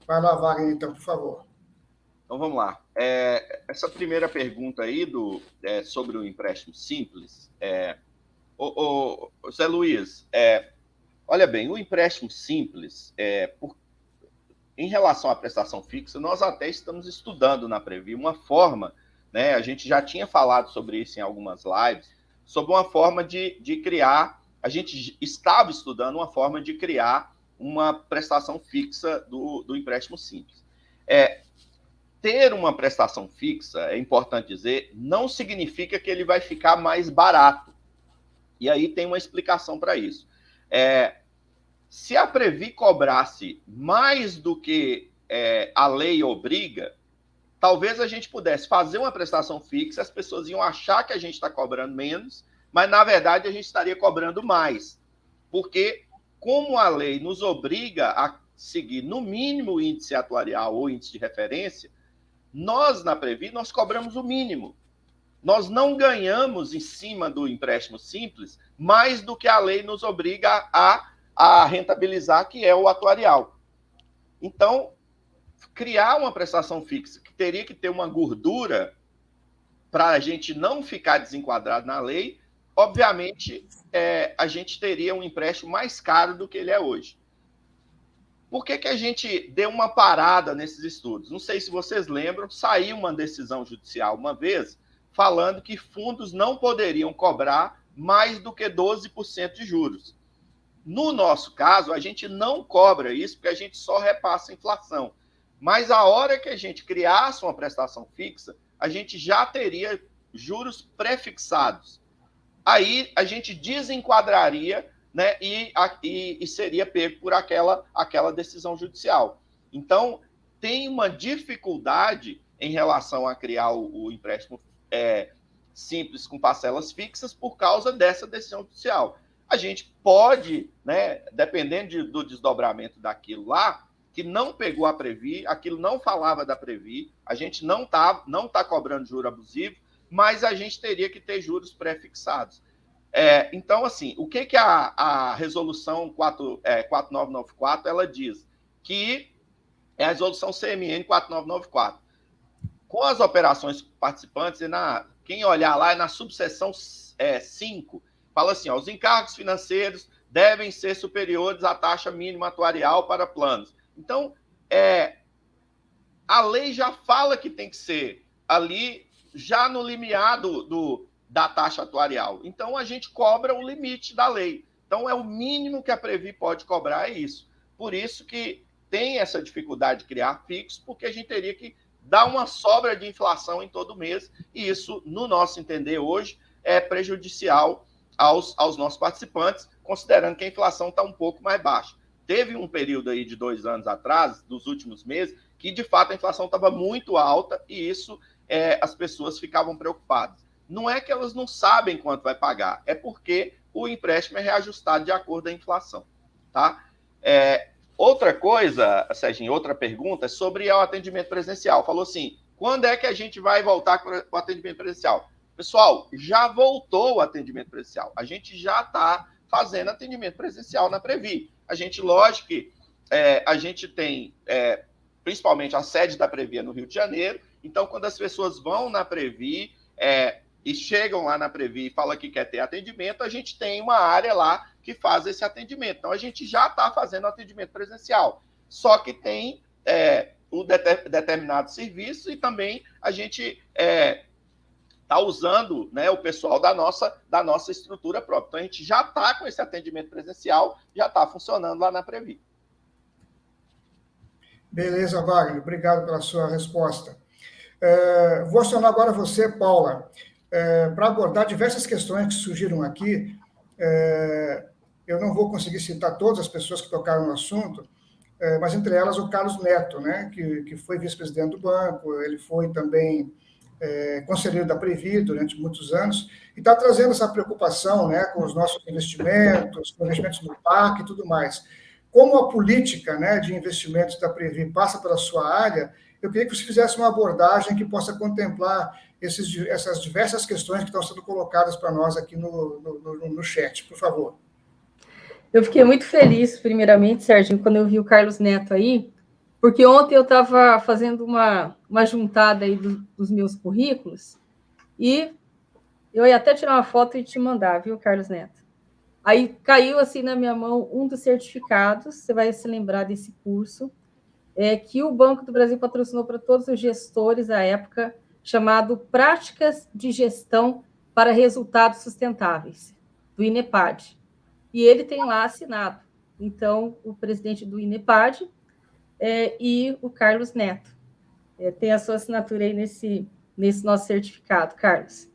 Vai lá, Wagner, então, por favor. Então, vamos lá. Essa primeira pergunta aí sobre o empréstimo simples, Zé Luiz, olha bem, o empréstimo simples, em relação à prestação fixa, nós até estamos estudando na Previ uma forma, né, a gente já tinha falado sobre isso em algumas lives, sobre uma forma de criar, a gente estava estudando uma forma de criar uma prestação fixa do empréstimo simples. Ter uma prestação fixa, é importante dizer, não significa que ele vai ficar mais barato. E aí tem uma explicação para isso. Se a Previ cobrasse mais do que a lei obriga, talvez a gente pudesse fazer uma prestação fixa, as pessoas iam achar que a gente está cobrando menos, mas, na verdade, a gente estaria cobrando mais. Porque, como a lei nos obriga a seguir, no mínimo, o índice atuarial ou índice de referência, nós, na Previ, nós cobramos o mínimo. Nós não ganhamos, em cima do empréstimo simples, mais do que a lei nos obriga a rentabilizar, que é o atuarial. Então, criar uma prestação fixa que teria que ter uma gordura para a gente não ficar desenquadrado na lei, obviamente, a gente teria um empréstimo mais caro do que ele é hoje. Por que a gente deu uma parada nesses estudos? Não sei se vocês lembram, saiu uma decisão judicial uma vez falando que fundos não poderiam cobrar mais do que 12% de juros. No nosso caso, a gente não cobra isso porque a gente só repassa a inflação. Mas a hora que a gente criasse uma prestação fixa, a gente já teria juros prefixados. Aí a gente desenquadraria, né, e seria pego por aquela decisão judicial. Então, tem uma dificuldade em relação a criar o empréstimo simples com parcelas fixas por causa dessa decisão judicial. A gente pode, né, dependendo do desdobramento daquilo lá, que não pegou a Previ, aquilo não falava da Previ, a gente não tá cobrando juro abusivo, mas a gente teria que ter juros pré-fixados. Então, assim, o que a resolução 4994 ela diz? Que é a resolução CMN 4994. Com as operações participantes, quem olhar lá é na subseção 5, fala assim, os encargos financeiros devem ser superiores à taxa mínima atuarial para planos. Então, a lei já fala que tem que ser ali já no limiar da taxa atuarial. Então, a gente cobra o limite da lei. Então, é o mínimo que a Previ pode cobrar, é isso. Por isso que tem essa dificuldade de criar fixo, porque a gente teria que dar uma sobra de inflação em todo mês, e isso, no nosso entender hoje, é prejudicial aos nossos participantes, considerando que a inflação está um pouco mais baixa. Teve um período aí de 2 anos atrás, dos últimos meses, que, de fato, a inflação estava muito alta, e isso as pessoas ficavam preocupadas. Não é que elas não sabem quanto vai pagar, é porque o empréstimo é reajustado de acordo com a inflação, tá? Outra coisa, Serginho, outra pergunta é sobre o atendimento presencial. Falou assim, quando é que a gente vai voltar com o atendimento presencial? Pessoal, já voltou o atendimento presencial. A gente já está fazendo atendimento presencial na Previ. A gente, lógico que a gente tem, principalmente a sede da Previ no Rio de Janeiro, então quando as pessoas vão na Previ e chegam lá na Previ e falam que quer ter atendimento, a gente tem uma área lá que faz esse atendimento. Então, a gente já está fazendo atendimento presencial, só que tem um determinado serviço e também a gente está usando, né, o pessoal da nossa estrutura própria. Então, a gente já está com esse atendimento presencial, já está funcionando lá na Previ. Beleza, Wagner. Obrigado pela sua resposta. Vou acionar agora você, Paula, para abordar diversas questões que surgiram aqui. Eu não vou conseguir citar todas as pessoas que tocaram no assunto, mas entre elas o Carlos Neto, né, que foi vice-presidente do banco, ele foi também conselheiro da Previ durante muitos anos, e está trazendo essa preocupação, né, com os nossos investimentos, com investimentos no PAC e tudo mais. Como a política, né, de investimentos da Previ passa pela sua área, eu queria que você fizesse uma abordagem que possa contemplar essas diversas questões que estão sendo colocadas para nós aqui no chat, por favor. Eu fiquei muito feliz, primeiramente, Serginho, quando eu vi o Carlos Neto aí, porque ontem eu estava fazendo uma juntada aí dos meus currículos, e eu ia até tirar uma foto e te mandar, viu, Carlos Neto? Aí caiu assim na minha mão um dos certificados, você vai se lembrar desse curso, que o Banco do Brasil patrocinou para todos os gestores à época, chamado Práticas de Gestão para Resultados Sustentáveis, do INEPAD. E ele tem lá assinado. Então, o presidente do INEPAD e o Carlos Neto. Tem a sua assinatura aí nesse nosso certificado, Carlos.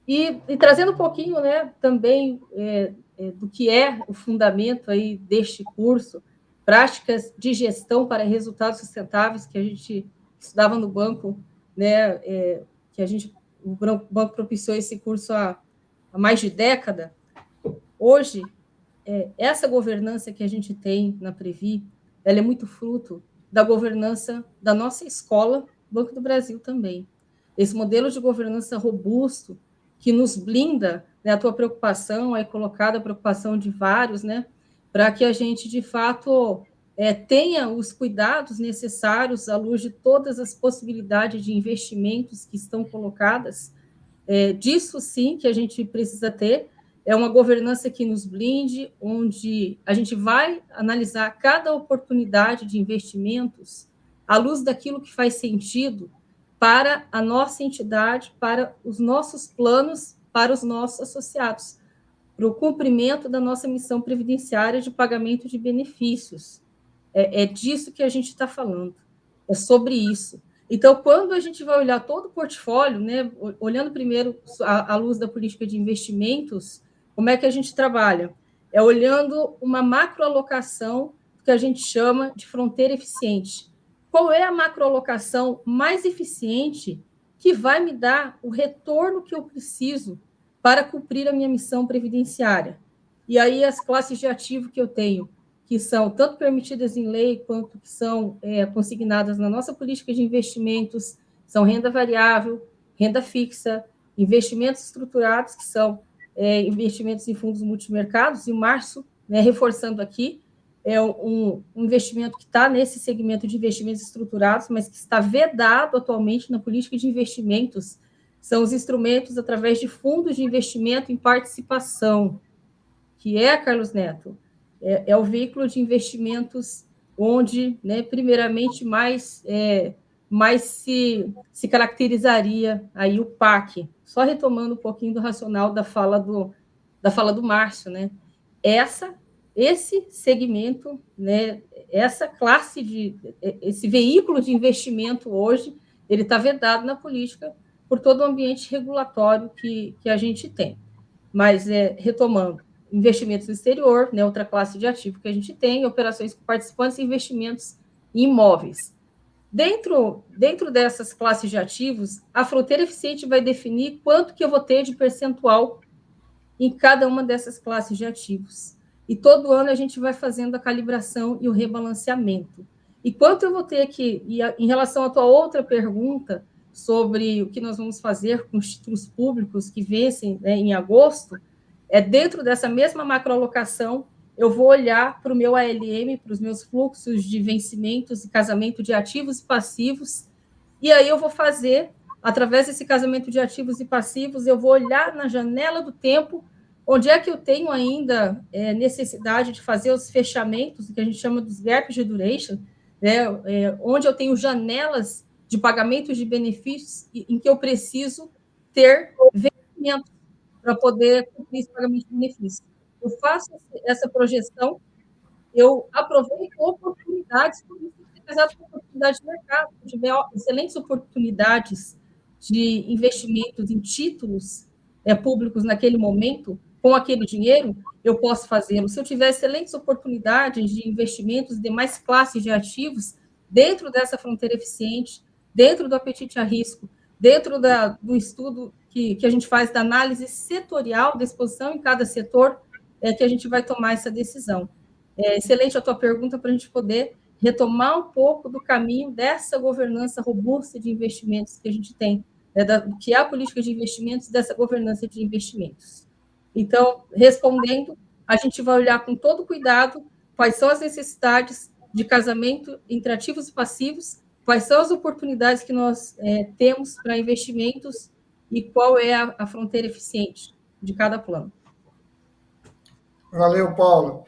E trazendo um pouquinho, né, também do que é o fundamento aí deste curso, Práticas de Gestão para Resultados Sustentáveis, que a gente estudava no banco, né, o banco propiciou esse curso há mais de década. Hoje, essa governança que a gente tem na Previ, ela é muito fruto da governança da nossa escola, Banco do Brasil também. Esse modelo de governança robusto, que nos blinda, né, a tua preocupação, aí colocada a preocupação de vários, né, para que a gente, de fato, tenha os cuidados necessários à luz de todas as possibilidades de investimentos que estão colocadas. Disso, sim, que a gente precisa ter. É uma governança que nos blinde, onde a gente vai analisar cada oportunidade de investimentos à luz daquilo que faz sentido para a nossa entidade, para os nossos planos, para os nossos associados, para o cumprimento da nossa missão previdenciária de pagamento de benefícios. É disso que a gente está falando, é sobre isso. Então, quando a gente vai olhar todo o portfólio, né, olhando primeiro à luz da política de investimentos, como é que a gente trabalha? Olhando uma macroalocação que a gente chama de fronteira eficiente. Qual é a macroalocação mais eficiente que vai me dar o retorno que eu preciso para cumprir a minha missão previdenciária? E aí as classes de ativo que eu tenho, que são tanto permitidas em lei quanto que são consignadas na nossa política de investimentos, são renda variável, renda fixa, investimentos estruturados, que são investimentos em fundos multimercados, e o Márcio, né, reforçando aqui, é um investimento que está nesse segmento de investimentos estruturados, mas que está vedado atualmente na política de investimentos, são os instrumentos através de fundos de investimento em participação, que Carlos Neto, é o veículo de investimentos onde, né, primeiramente, mais mais se caracterizaria aí o PAC? Só retomando um pouquinho do racional da fala do Márcio, né? Esse segmento, né, essa classe esse veículo de investimento hoje, ele está vedado na política por todo o ambiente regulatório que a gente tem. Mas, retomando, investimentos no exterior, né, outra classe de ativo que a gente tem, operações com participantes e investimentos em imóveis. Dentro dessas classes de ativos, a fronteira eficiente vai definir quanto que eu vou ter de percentual em cada uma dessas classes de ativos. E todo ano a gente vai fazendo a calibração e o rebalanceamento. E quanto eu vou ter em relação à tua outra pergunta, sobre o que nós vamos fazer com os títulos públicos que vencem, né, em agosto, dentro dessa mesma macroalocação, eu vou olhar para o meu ALM, para os meus fluxos de vencimentos e casamento de ativos e passivos, e aí eu vou fazer, através desse casamento de ativos e passivos, eu vou olhar na janela do tempo, onde é que eu tenho ainda necessidade de fazer os fechamentos, que a gente chama dos gaps de duration, né, onde eu tenho janelas de pagamentos de benefícios em que eu preciso ter vencimento para poder cumprir esse pagamento de benefícios. Eu faço essa projeção, eu aproveito oportunidades, por isso que tem oportunidades de mercado. Se tiver excelentes oportunidades de investimentos em títulos públicos naquele momento, com aquele dinheiro, eu posso fazê-lo. Se eu tiver excelentes oportunidades de investimentos em demais classes de ativos, dentro dessa fronteira eficiente, dentro do apetite a risco, dentro do estudo que a gente faz da análise setorial da exposição em cada setor, que a gente vai tomar essa decisão. Excelente a tua pergunta para a gente poder retomar um pouco do caminho dessa governança robusta de investimentos que a gente tem, que é a política de investimentos, dessa governança de investimentos. Então, respondendo, a gente vai olhar com todo cuidado quais são as necessidades de casamento entre ativos e passivos, quais são as oportunidades que nós temos para investimentos e qual é a fronteira eficiente de cada plano. Valeu, Paulo.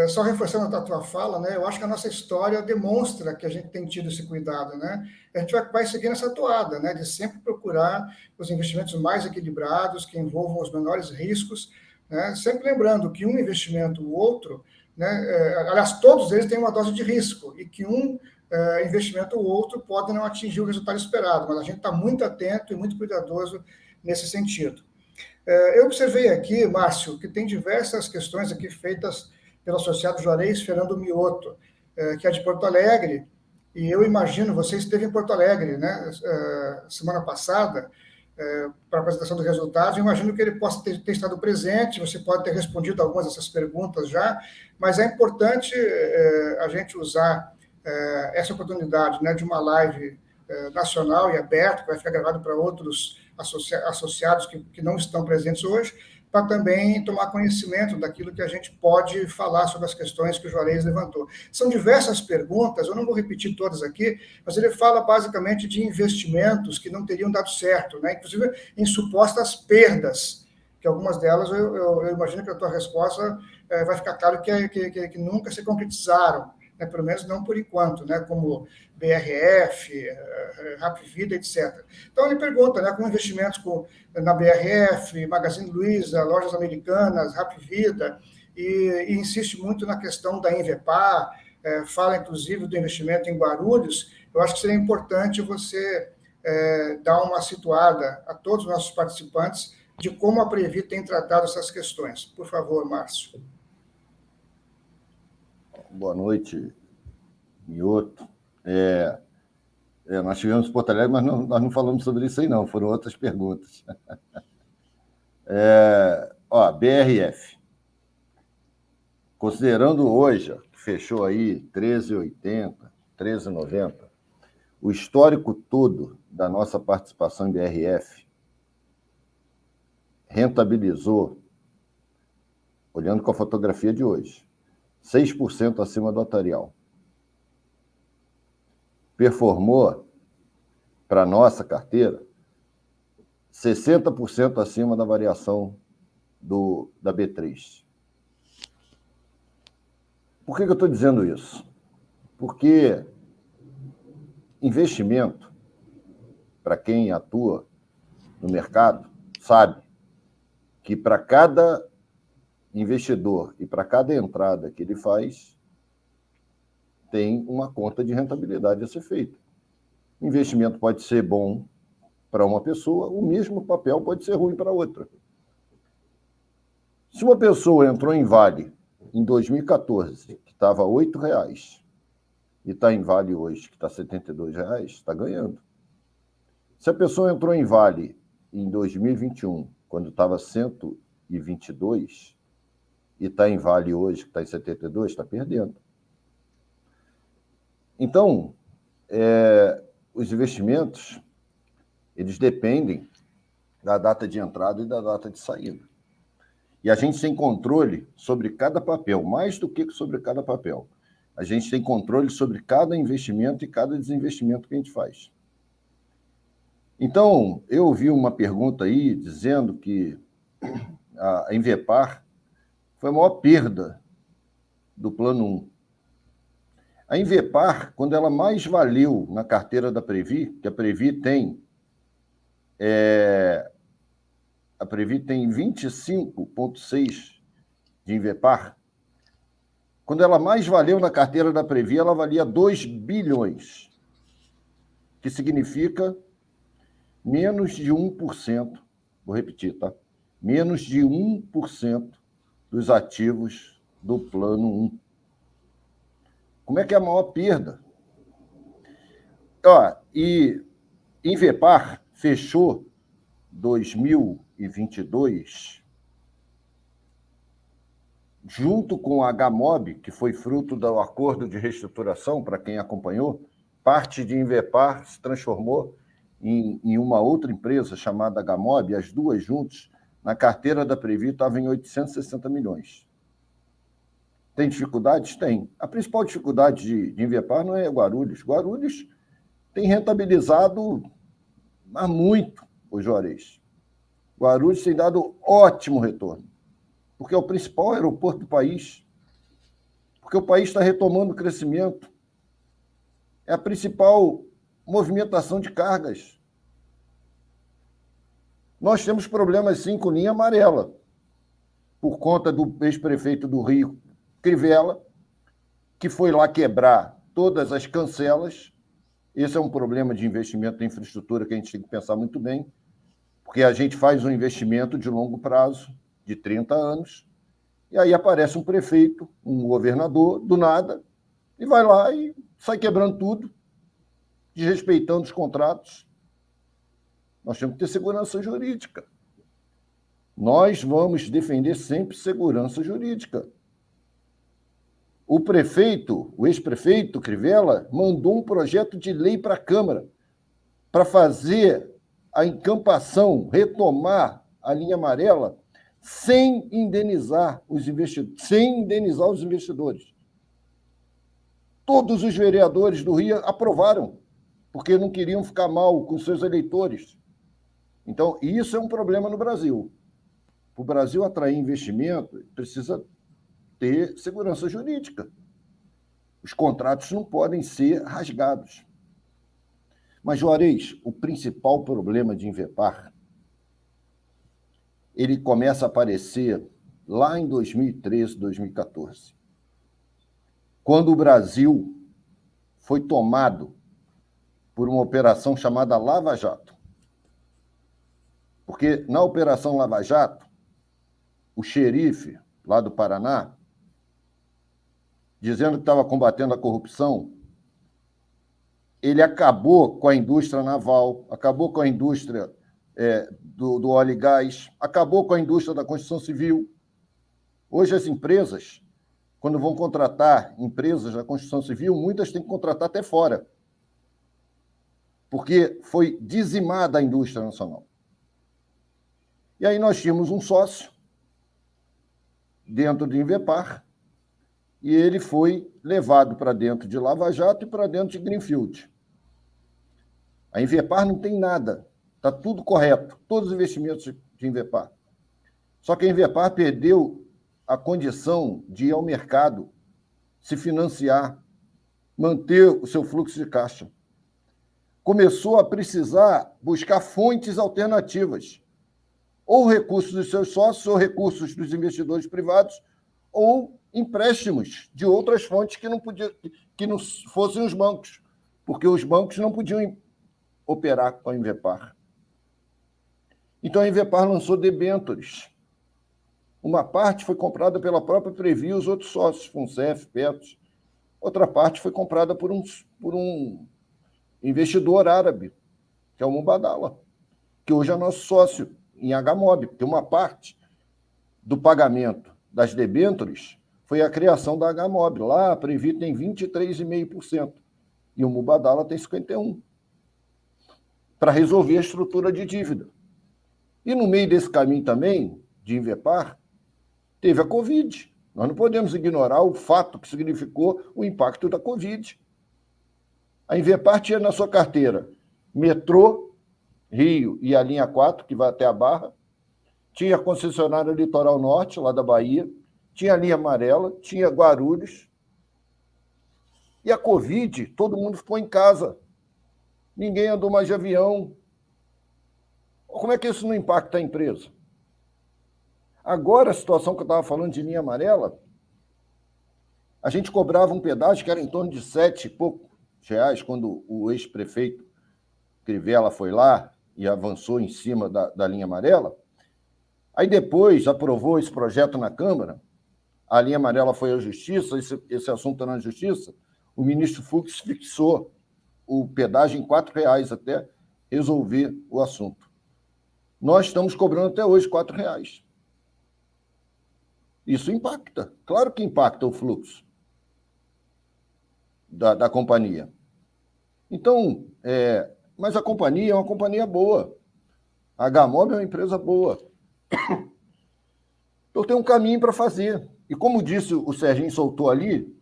Só reforçando a tua fala, né? Eu acho que a nossa história demonstra que a gente tem tido esse cuidado, né? A gente vai seguir nessa toada, né? De sempre procurar os investimentos mais equilibrados, que envolvam os menores riscos, né? Sempre lembrando que um investimento ou outro, né? Aliás, todos eles têm uma dose de risco e que um investimento ou outro pode não atingir o resultado esperado, mas a gente está muito atento e muito cuidadoso nesse sentido. Eu observei aqui, Márcio, que tem diversas questões aqui feitas pelo associado Juarez Fernando Mioto, que é de Porto Alegre, e eu imagino, você esteve em Porto Alegre, né, semana passada, para a apresentação dos resultados, eu imagino que ele possa ter estado presente, você pode ter respondido algumas dessas perguntas já, mas é importante a gente usar essa oportunidade, né, de uma live nacional e aberta, que vai ficar gravado para outros associados que não estão presentes hoje, para também tomar conhecimento daquilo que a gente pode falar sobre as questões que o Juarez levantou. São diversas perguntas, eu não vou repetir todas aqui, mas ele fala basicamente de investimentos que não teriam dado certo, né? Inclusive em supostas perdas, que algumas delas eu imagino que a tua resposta vai ficar claro que nunca se concretizaram, né? Pelo menos não por enquanto, né? Como BRF, Hapvida, etc. Então, ele pergunta, né, com investimentos na BRF, Magazine Luiza, Lojas Americanas, Hapvida, e insiste muito na questão da Invepar, fala, inclusive, do investimento em Guarulhos. Eu acho que seria importante você dar uma situada a todos os nossos participantes de como a Previ tem tratado essas questões. Por favor, Márcio. Boa noite, Mioto. Nós tivemos Porto Alegre, mas nós não falamos sobre isso aí, não. Foram outras perguntas. BRF. Considerando hoje, que fechou aí 13,80, 13,90, o histórico todo da nossa participação em BRF rentabilizou, olhando com a fotografia de hoje, 6% acima do atuarial. Performou, para a nossa carteira, 60% acima da variação da B3. Por que eu estou dizendo isso? Porque, investimento, para quem atua no mercado, sabe que para cada investidor e para cada entrada que ele faz, tem uma conta de rentabilidade a ser feita. O investimento pode ser bom para uma pessoa, o mesmo papel pode ser ruim para outra. Se uma pessoa entrou em Vale em 2014, que estava R$ 8,00, e está em Vale hoje, que está R$ 72,00, está ganhando. Se a pessoa entrou em Vale em 2021, quando estava 122, e está em Vale hoje, que está em 72, está perdendo. Então, os investimentos, eles dependem da data de entrada e da data de saída. E a gente tem controle sobre cada papel, mais do que sobre cada papel. A gente tem controle sobre cada investimento e cada desinvestimento que a gente faz. Então, eu ouvi uma pergunta aí dizendo que a Invepar foi a maior perda do Plano 1. A Invepar, quando ela mais valeu na carteira da Previ, que a Previ tem 25,6 de Invepar, quando ela mais valeu na carteira da Previ, ela valia 2 bilhões, que significa menos de 1%, vou repetir, tá? Menos de 1% dos ativos do Plano 1. Como é que é a maior perda? E Invepar fechou 2022 junto com a Gamob, que foi fruto do acordo de reestruturação, para quem acompanhou, parte de Invepar se transformou em uma outra empresa chamada Gamob, as duas juntas, na carteira da Previ estava em 860 milhões. Tem dificuldades? Tem. A principal dificuldade de Invepar não é Guarulhos. Guarulhos tem rentabilizado há muito o Juarez. Guarulhos tem dado ótimo retorno, porque é o principal aeroporto do país, porque o país está retomando o crescimento, é a principal movimentação de cargas. Nós temos problemas, sim, com linha amarela, por conta do ex-prefeito do Rio, Crivella, que foi lá quebrar todas as cancelas. Esse é um problema de investimento em infraestrutura que a gente tem que pensar muito bem, porque a gente faz um investimento de longo prazo, de 30 anos, e aí aparece um prefeito, um governador, do nada, e vai lá e sai quebrando tudo, desrespeitando os contratos. Nós temos que ter segurança jurídica. Nós vamos defender sempre segurança jurídica. O prefeito, o ex-prefeito Crivella, mandou um projeto de lei para a Câmara para fazer a encampação, retomar a linha amarela sem indenizar os investidores. Todos os vereadores do Rio aprovaram, porque não queriam ficar mal com seus eleitores. Então, isso é um problema no Brasil. Para o Brasil atrair investimento, precisa ter segurança jurídica. Os contratos não podem ser rasgados. Mas, Juarez, o principal problema de Invepar, ele começa a aparecer lá em 2013, 2014, quando o Brasil foi tomado por uma operação chamada Lava Jato. Porque na Operação Lava Jato, o xerife lá do Paraná, dizendo que estava combatendo a corrupção, ele acabou com a indústria naval, acabou com a indústria do óleo e gás, acabou com a indústria da construção civil. Hoje as empresas, quando vão contratar empresas da construção civil, muitas têm que contratar até fora, porque foi dizimada a indústria nacional. E aí nós tínhamos um sócio dentro de Invepar, e ele foi levado para dentro de Lava Jato e para dentro de Greenfield. A Invepar não tem nada, está tudo correto, todos os investimentos de Invepar. Só que a Invepar perdeu a condição de ir ao mercado, se financiar, manter o seu fluxo de caixa. começou a precisar buscar fontes alternativas, ou recursos dos seus sócios, ou recursos dos investidores privados, ou empréstimos de outras fontes que não fossem os bancos, porque os bancos não podiam operar com a Invepar. Então, a Invepar lançou debêntures. Uma parte foi comprada pela própria Previ e os outros sócios, FUNCEF, Petros. Outra parte foi comprada por um investidor árabe, que é o Mubadala, que hoje é nosso sócio em HMOB, porque uma parte do pagamento das debêntures foi a criação da HMOB. Lá, a Previ tem 23,5% e o Mubadala tem 51%, para resolver a estrutura de dívida. E no meio desse caminho também, de Invepar, teve a Covid. Nós não podemos ignorar o fato que significou o impacto da Covid. A Invepar tinha na sua carteira metrô, Rio e a linha 4, que vai até a Barra, tinha a concessionária Litoral Norte, lá da Bahia, tinha a linha amarela, tinha Guarulhos. E a Covid, todo mundo ficou em casa. Ninguém andou mais de avião. Como é que isso não impacta a empresa? Agora, a situação que eu estava falando de linha amarela, a gente cobrava um pedágio que era em torno de R$7 e pouco reais, quando o ex-prefeito Crivella foi lá e avançou em cima da linha amarela. Aí depois aprovou esse projeto na Câmara, a linha amarela foi à Justiça, esse assunto está na Justiça, o ministro Fux fixou o pedágio em R$4 até resolver o assunto. Nós estamos cobrando até hoje R$4. Isso impacta, claro que impacta o fluxo da companhia. Então, mas a companhia é uma companhia boa. A HMOB é uma empresa boa. Eu tenho um caminho para fazer. E como disse o Serginho, soltou ali,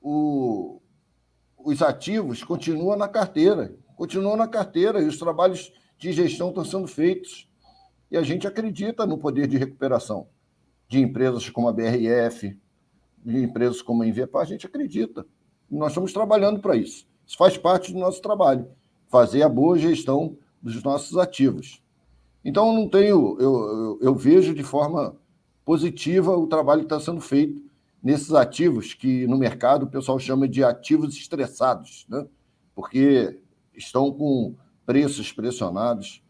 os ativos continuam na carteira, e os trabalhos de gestão estão sendo feitos. E a gente acredita no poder de recuperação de empresas como a BRF, de empresas como a Invepar, a gente acredita. E nós estamos trabalhando para isso. Isso faz parte do nosso trabalho, fazer a boa gestão dos nossos ativos. Então, eu vejo de forma positiva o trabalho que está sendo feito nesses ativos que no mercado o pessoal chama de ativos estressados, né? Porque estão com preços pressionados.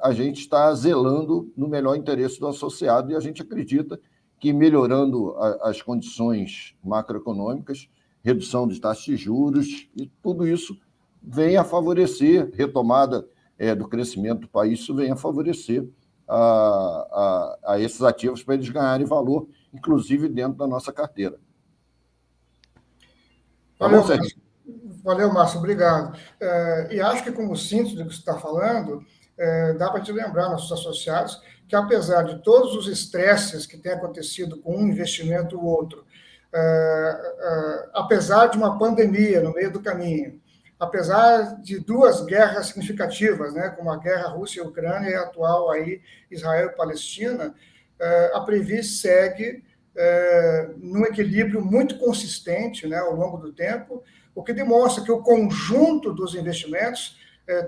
A gente está zelando no melhor interesse do associado e a gente acredita que melhorando as condições macroeconômicas, redução de taxas de juros e tudo isso vem a favorecer, retomada do crescimento do país, isso vem a favorecer a esses ativos para eles ganharem valor, inclusive dentro da nossa carteira. Valeu, Márcio, obrigado. E acho que, como síntese do que você está falando, dá para te lembrar, nossos associados, que apesar de todos os estresses que têm acontecido com um investimento ou outro, apesar de uma pandemia no meio do caminho, apesar de duas guerras significativas, né, como a guerra Rússia e Ucrânia e a atual aí Israel e Palestina, a Previ segue num equilíbrio muito consistente, né, ao longo do tempo, o que demonstra que o conjunto dos investimentos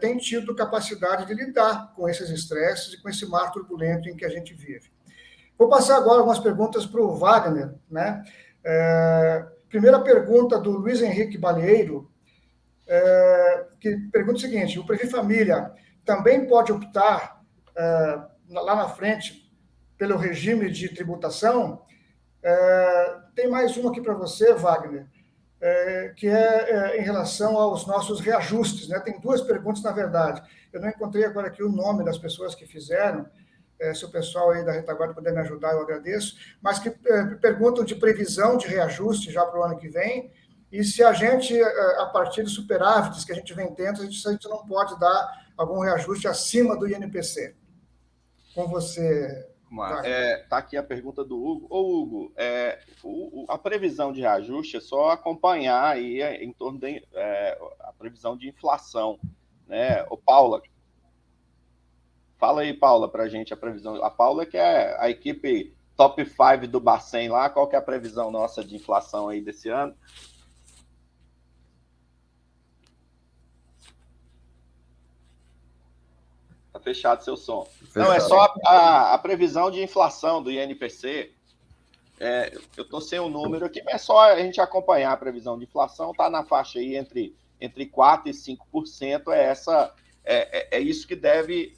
tem tido capacidade de lidar com esses estresses e com esse mar turbulento em que a gente vive. Vou passar agora algumas perguntas para o Wagner, né? Primeira pergunta do Luiz Henrique Balieiro, que pergunta o seguinte: o Previ Família também pode optar lá na frente pelo regime de tributação? Tem mais uma aqui para você, Wagner, que é em relação aos nossos reajustes, né? Tem duas perguntas, na verdade. Eu não encontrei agora aqui o nome das pessoas que fizeram. Se o pessoal aí da retaguarda puder me ajudar, eu agradeço. Mas que perguntam de previsão de reajuste já para o ano que vem. E se a gente, a partir dos superávites que a gente vem tendo, a gente não pode dar algum reajuste acima do INPC. Com você. Está aqui a pergunta do Hugo. Ô, Hugo, a previsão de reajuste é só acompanhar aí em torno a previsão de inflação, né? Ô, Paula, fala aí, Paula, para a gente a previsão. A Paula, que é a equipe top 5 do Bacen lá, qual que é a previsão nossa de inflação aí desse ano? Está fechado seu som. Fechado. Não, é só a previsão de inflação do INPC. Eu estou sem o número aqui, mas é só a gente acompanhar a previsão de inflação, está na faixa aí entre 4% e 5%, é isso que deve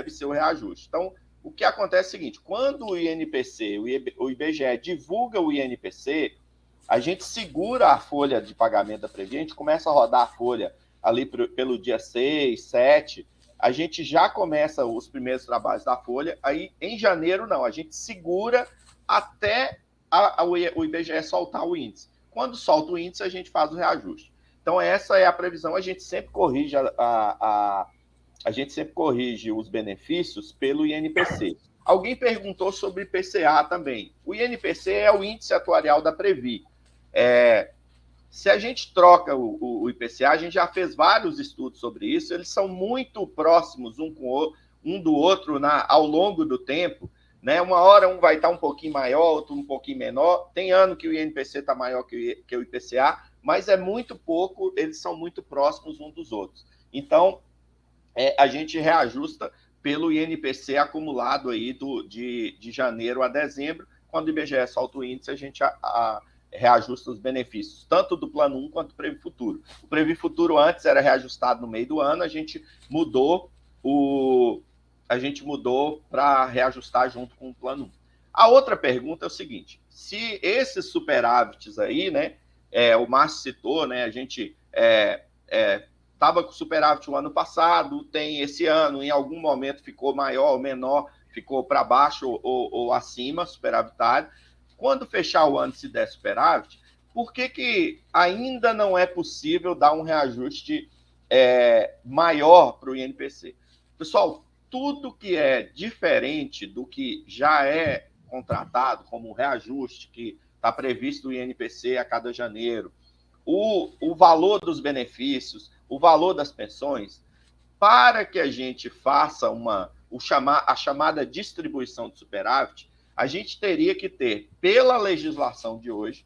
ser o reajuste. Então, o que acontece é o seguinte, quando o INPC, o IBGE divulga o INPC, a gente segura a folha de pagamento da Previ, a gente começa a rodar a folha ali pelo dia 6, 7, a gente já começa os primeiros trabalhos da folha, aí em janeiro não, a gente segura até o IBGE soltar o índice. Quando solta o índice, a gente faz o reajuste. Então, essa é a previsão, a gente sempre corrige a gente sempre corrige os benefícios pelo INPC. Alguém perguntou sobre IPCA também. O INPC é o índice atuarial da Previ. Se a gente troca o IPCA, a gente já fez vários estudos sobre isso, eles são muito próximos um do outro ao longo do tempo, né? Uma hora um vai estar um pouquinho maior, outro um pouquinho menor. Tem ano que o INPC está maior que o IPCA, mas é muito pouco, eles são muito próximos um dos outros. Então, a gente reajusta pelo INPC acumulado aí de janeiro a dezembro. Quando o IBGE solta o índice, a gente reajusta os benefícios, tanto do Plano 1 quanto do Previ Futuro. O Previ Futuro antes era reajustado no meio do ano, a gente mudou para reajustar junto com o Plano 1. A outra pergunta é o seguinte, se esses superávites aí, né, o Márcio citou, né, a gente estava com superávit o ano passado, tem esse ano, em algum momento ficou maior ou menor, ficou para baixo ou acima, superavitário. Quando fechar o ano, se der superávit, por que ainda não é possível dar um reajuste maior para o INPC? Pessoal, tudo que é diferente do que já é contratado, como reajuste que está previsto no INPC a cada janeiro, o valor dos benefícios, o valor das pensões, para que a gente faça a chamada distribuição de superávit, a gente teria que ter, pela legislação de hoje,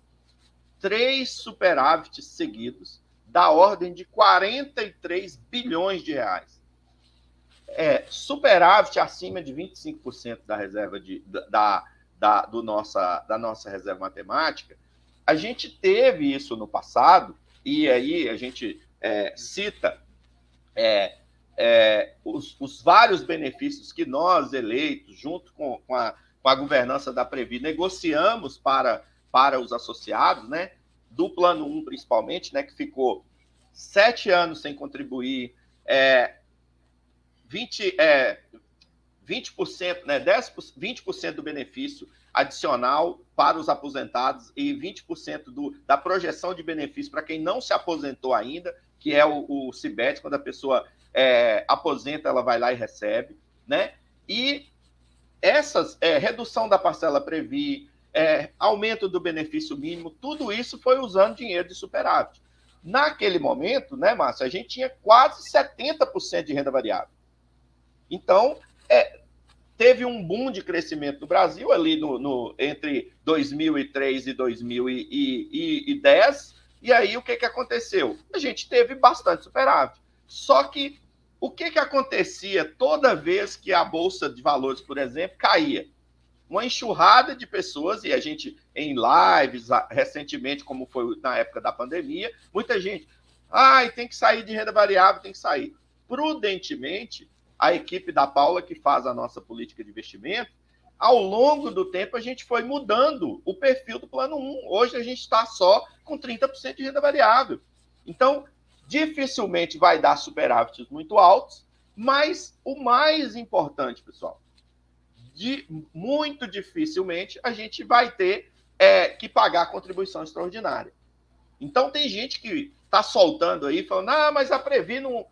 3 superávites seguidos da ordem de 43 bilhões de reais. Superávit acima de 25% da reserva da nossa reserva matemática. A gente teve isso no passado, e aí a gente cita os vários benefícios que nós, eleitos, junto com a governança da Previ, negociamos para os associados, né, do Plano 1 principalmente, né, que ficou 7 anos sem contribuir, 20%, né, 20% do benefício adicional para os aposentados e 20% da projeção de benefício para quem não se aposentou ainda, que é o CIBET, quando a pessoa aposenta, ela vai lá e recebe, né? E essas redução da parcela Previ, aumento do benefício mínimo, tudo isso foi usando dinheiro de superávit. Naquele momento, né, Márcio, a gente tinha quase 70% de renda variável. Então, teve um boom de crescimento no Brasil ali entre 2003 e 2010, e aí o que aconteceu? A gente teve bastante superávit. Só que o que acontecia toda vez que a Bolsa de Valores, por exemplo, caía? Uma enxurrada de pessoas, e a gente, em lives, recentemente, como foi na época da pandemia, muita gente, tem que sair de renda variável, tem que sair. Prudentemente, a equipe da Paula, que faz a nossa política de investimento, ao longo do tempo a gente foi mudando o perfil do Plano 1. Hoje a gente está só com 30% de renda variável. Então, dificilmente vai dar superávites muito altos, mas o mais importante, pessoal, muito dificilmente a gente vai ter que pagar a contribuição extraordinária. Então, tem gente que está soltando aí, falando, mas a Previ não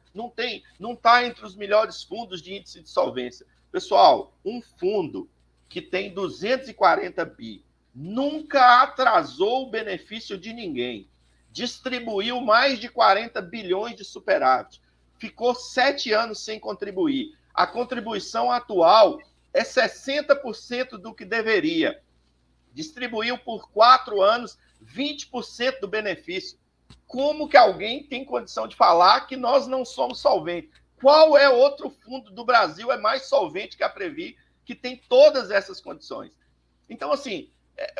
está entre os melhores fundos de índice de solvência. Pessoal, um fundo que tem 240 bi nunca atrasou o benefício de ninguém. Distribuiu mais de 40 bilhões de superávit. Ficou 7 anos sem contribuir. A contribuição atual é 60% do que deveria. Distribuiu por 4 anos 20% do benefício. Como que alguém tem condição de falar que nós não somos solventes? Qual é outro fundo do Brasil é mais solvente que a Previ, que tem todas essas condições? Então, assim,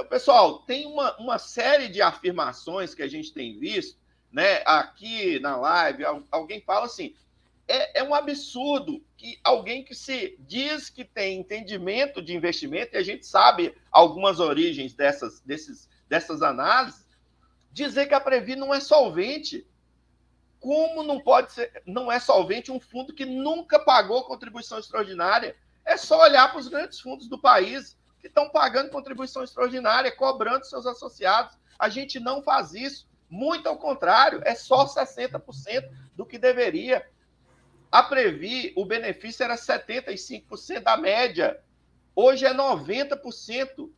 pessoal, tem uma série de afirmações que a gente tem visto, né, aqui na live, alguém fala assim, é um absurdo que alguém que se diz que tem entendimento de investimento, e a gente sabe algumas origens dessas análises, dizer que a Previ não é solvente. Como não é solvente um fundo que nunca pagou contribuição extraordinária? É só olhar para os grandes fundos do país que estão pagando contribuição extraordinária, cobrando seus associados. A gente não faz isso. Muito ao contrário, é só 60% do que deveria. A Previ, o benefício era 75% da média. Hoje é 90%.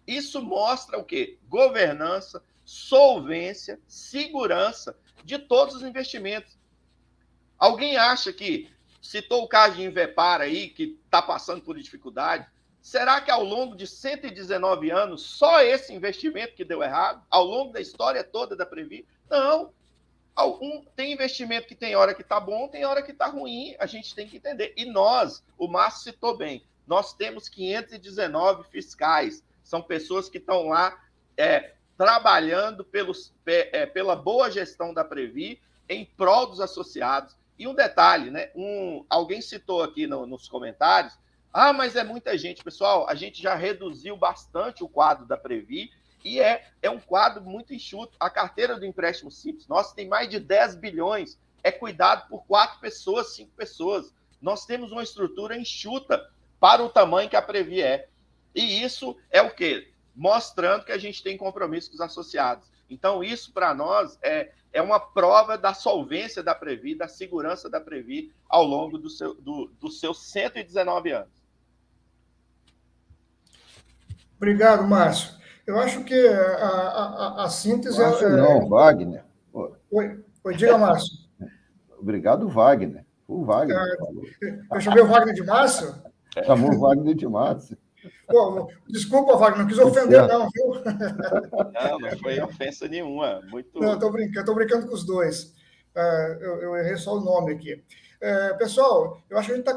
Isso mostra o quê? Governança, solvência, segurança de todos os investimentos. Alguém acha que, citou o caso de Invepar aí, que está passando por dificuldade, será que ao longo de 119 anos, só esse investimento que deu errado? Ao longo da história toda da Previ? Não. Tem investimento que tem hora que está bom, tem hora que está ruim, a gente tem que entender. E nós, o Márcio citou bem, nós temos 519 fiscais, são pessoas que estão lá trabalhando pela boa gestão da Previ em prol dos associados. E um detalhe, né? Alguém citou aqui nos comentários, mas é muita gente. Pessoal, a gente já reduziu bastante o quadro da Previ e é um quadro muito enxuto. A carteira do empréstimo simples, nossa, tem mais de 10 bilhões, é cuidado por 4 pessoas, 5 pessoas. Nós temos uma estrutura enxuta para o tamanho que a Previ é. E isso é o quê? Mostrando que a gente tem compromisso com os associados. Então, isso, para nós, é uma prova da solvência da Previ, da segurança da Previ ao longo dos seus 119 anos. Obrigado, Márcio. Eu acho que a síntese... Márcio não, Wagner. Oi, diga, Márcio. Obrigado, Wagner. O Wagner falou. Eu chamei o Wagner de Márcio? Chamou o Wagner de Márcio. Pô, desculpa, Wagner, não quis ofender, não, viu? Não foi ofensa nenhuma. Muito... Não, estou brincando com os dois. Eu errei só o nome aqui. Pessoal, eu acho que a gente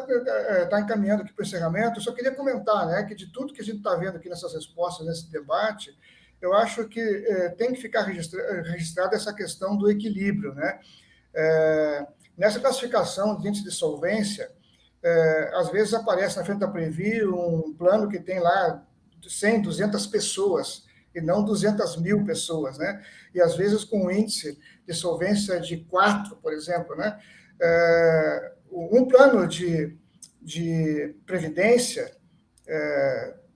está encaminhando aqui para o encerramento. Eu só queria comentar, né, que de tudo que a gente está vendo aqui nessas respostas, nesse debate, eu acho que tem que ficar registrada essa questão do equilíbrio, né? Nessa classificação de índice de solvência, às vezes aparece na frente da Previ um plano que tem lá 100, 200 pessoas, e não 200 mil pessoas, né? E às vezes com um índice de solvência de 4, por exemplo, né? Um plano de previdência,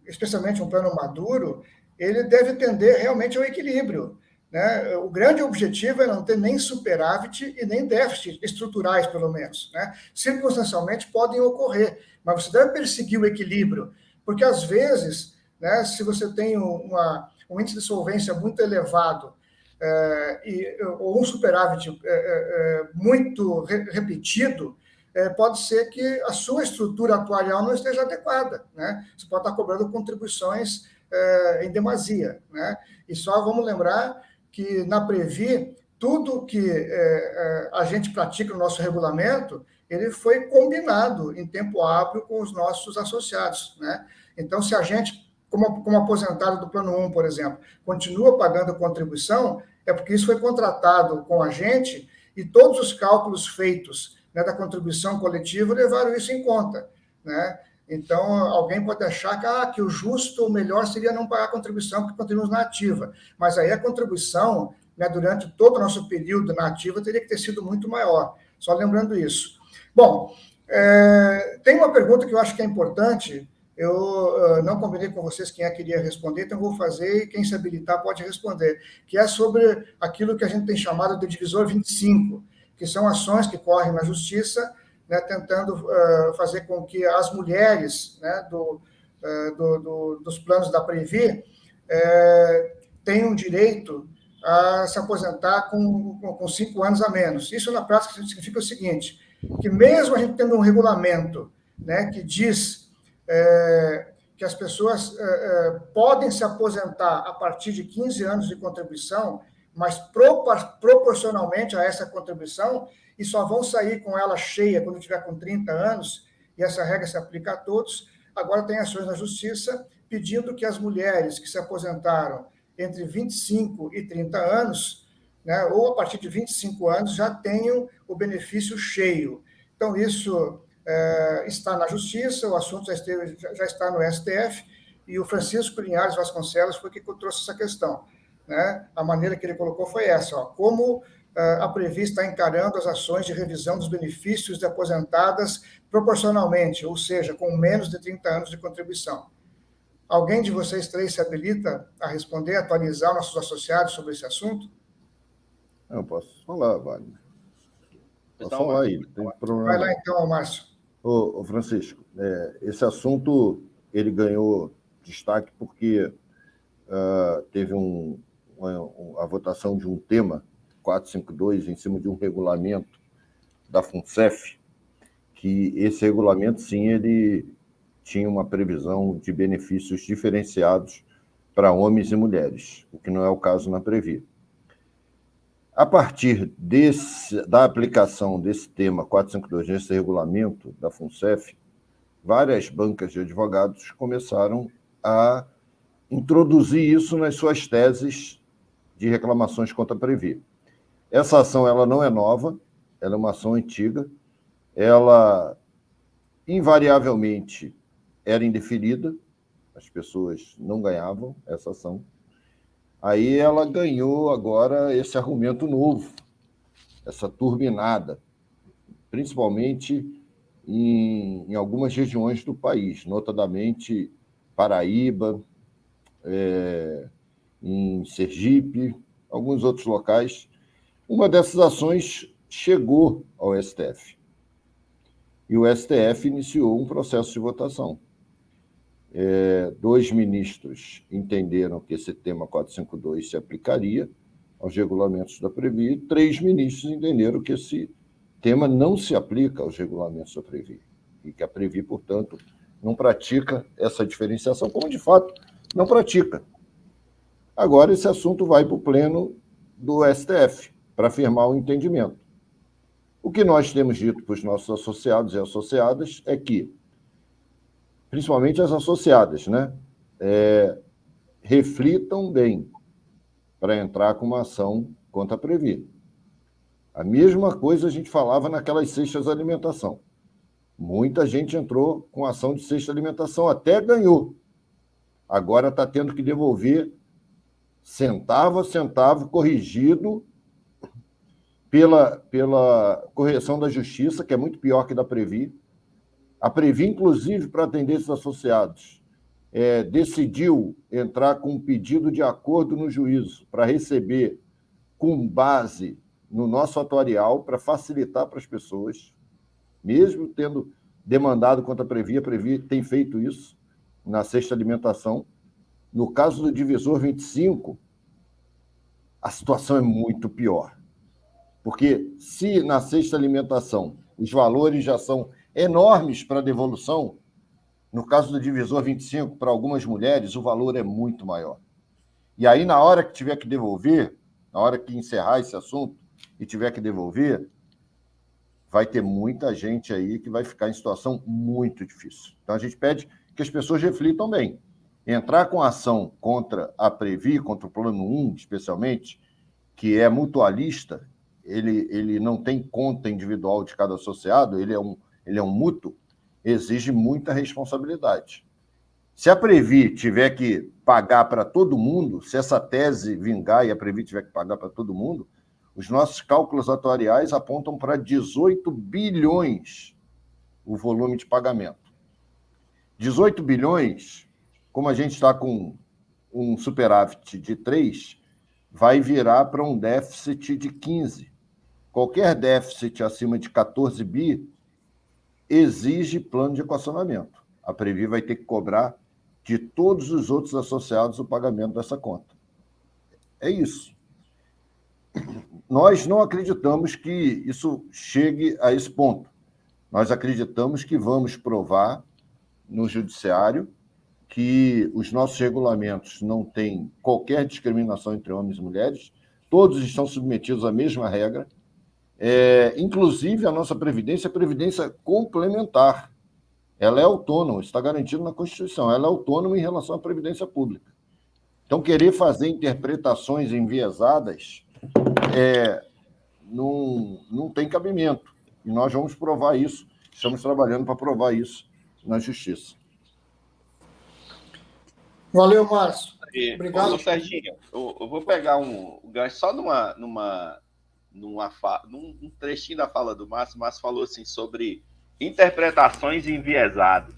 especialmente um plano maduro, ele deve tender realmente ao equilíbrio, né? O grande objetivo é não ter nem superávit e nem déficit estruturais, pelo menos, né? Circunstancialmente podem ocorrer, mas você deve perseguir o equilíbrio, porque às vezes, né, se você tem um índice de solvência muito elevado ou um superávit muito repetido, pode ser que a sua estrutura atuarial não esteja adequada, né? Você pode estar cobrando contribuições em demasia, né? E só vamos lembrar que na Previ, tudo que a gente pratica no nosso regulamento, ele foi combinado em tempo hábil com os nossos associados, né? Então, se a gente, como aposentado do Plano 1, por exemplo, continua pagando contribuição, é porque isso foi contratado com a gente e todos os cálculos feitos, né, da contribuição coletiva levaram isso em conta, né? Então, alguém pode achar que o justo, o melhor seria não pagar contribuição, porque continuamos na ativa. Mas aí a contribuição, né, durante todo o nosso período na ativa, teria que ter sido muito maior. Só lembrando isso. Bom, tem uma pergunta que eu acho que é importante. Eu não combinei com vocês quem queria responder, então vou fazer e quem se habilitar pode responder, que é sobre aquilo que a gente tem chamado de divisor 25, que são ações que correm na justiça, né, tentando fazer com que as mulheres, né, dos planos da Previ tenham direito a se aposentar com 5 anos a menos. Isso, na prática, significa o seguinte, que mesmo a gente tendo um regulamento, né, que diz que as pessoas podem se aposentar a partir de 15 anos de contribuição, mas proporcionalmente a essa contribuição, e só vão sair com ela cheia quando tiver com 30 anos, e essa regra se aplica a todos. Agora tem ações na Justiça pedindo que as mulheres que se aposentaram entre 25 e 30 anos, né, ou a partir de 25 anos, já tenham o benefício cheio. Então, isso está na Justiça, o assunto já está no STF, e o Francisco Linhares Vasconcelos foi que trouxe essa questão. Né? A maneira que ele colocou foi essa, como a Previ está encarando as ações de revisão dos benefícios de aposentadas proporcionalmente, ou seja, com menos de 30 anos de contribuição. Alguém de vocês três se habilita a responder, atualizar nossos associados sobre esse assunto? Eu posso falar, Wagner. Posso falar aí, não tem problema. Vai lá então, Márcio. Ô Francisco, esse assunto ele ganhou destaque porque teve a votação de um tema 452 em cima de um regulamento da FUNCEF, que esse regulamento, sim, ele tinha uma previsão de benefícios diferenciados para homens e mulheres, o que não é o caso na Previ. A partir da aplicação desse tema 452, desse regulamento da FUNCEF, várias bancas de advogados começaram a introduzir isso nas suas teses de reclamações contra a Previ. Essa ação ela não é nova, ela é uma ação antiga, ela invariavelmente era indeferida, as pessoas não ganhavam essa ação. Aí ela ganhou agora esse argumento novo, essa turbinada, principalmente em algumas regiões do país, notadamente Paraíba, em Sergipe, alguns outros locais. Uma dessas ações chegou ao STF. E o STF iniciou um processo de votação. 2 ministros entenderam que esse tema 452 se aplicaria aos regulamentos da Previ, 3 ministros entenderam que esse tema não se aplica aos regulamentos da Previ, e que a Previ, portanto, não pratica essa diferenciação, como de fato não pratica. Agora esse assunto vai para o pleno do STF, para firmar o entendimento. O que nós temos dito para os nossos associados e associadas é que, principalmente as associadas, né, reflitam bem para entrar com uma ação contra a Previ. A mesma coisa a gente falava naquelas cestas de alimentação. Muita gente entrou com ação de cesta de alimentação, até ganhou. Agora está tendo que devolver centavo a centavo, corrigido pela correção da Justiça, que é muito pior que da Previ. A Previ, inclusive, para atender esses associados, decidiu entrar com um pedido de acordo no juízo para receber com base no nosso atuarial, para facilitar para as pessoas, mesmo tendo demandado contra a Previ tem feito isso na cesta alimentação. No caso do divisor 25, a situação é muito pior. Porque se na cesta alimentação os valores já são enormes para devolução, no caso do divisor 25, para algumas mulheres, o valor é muito maior. E aí, na hora que tiver que devolver, na hora que encerrar esse assunto e tiver que devolver, vai ter muita gente aí que vai ficar em situação muito difícil. Então, a gente pede que as pessoas reflitam bem. Entrar com ação contra a Previ, contra o Plano 1, especialmente, que é mutualista, ele não tem conta individual de cada associado, ele é um mútuo, exige muita responsabilidade. Se a Previ tiver que pagar para todo mundo, se essa tese vingar e a Previ tiver que pagar para todo mundo, os nossos cálculos atuariais apontam para 18 bilhões o volume de pagamento. 18 bilhões, como a gente está com um superávit de 3, vai virar para um déficit de 15. Qualquer déficit acima de 14 bi exige plano de equacionamento. A Previ vai ter que cobrar de todos os outros associados o pagamento dessa conta. É isso. Nós não acreditamos que isso chegue a esse ponto. Nós acreditamos que vamos provar no judiciário que os nossos regulamentos não têm qualquer discriminação entre homens e mulheres, todos estão submetidos à mesma regra. Inclusive, a nossa Previdência é Previdência complementar. Ela é autônoma, está garantido na Constituição, ela é autônoma em relação à Previdência Pública. Então, querer fazer interpretações enviesadas não tem cabimento. E nós vamos provar isso, estamos trabalhando para provar isso na Justiça. Valeu, Márcio. Obrigado. Ô, Serginho, eu vou pegar um gancho só num trechinho da fala do Márcio. O Márcio falou assim sobre interpretações enviesadas.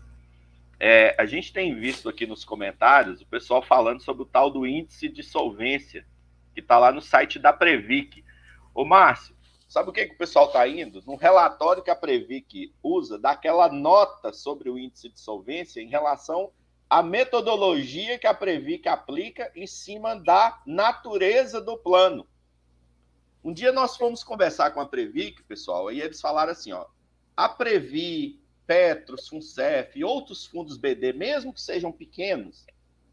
A gente tem visto aqui nos comentários o pessoal falando sobre o tal do índice de solvência, que está lá no site da Previc. Ô, Márcio, sabe o que o pessoal está indo? No relatório que a Previc usa, daquela nota sobre o índice de solvência em relação à metodologia que a Previc aplica em cima da natureza do plano. Um dia nós fomos conversar com a Previc, pessoal, e eles falaram assim, ó, a Previ, Petros, Funcef e outros fundos BD, mesmo que sejam pequenos,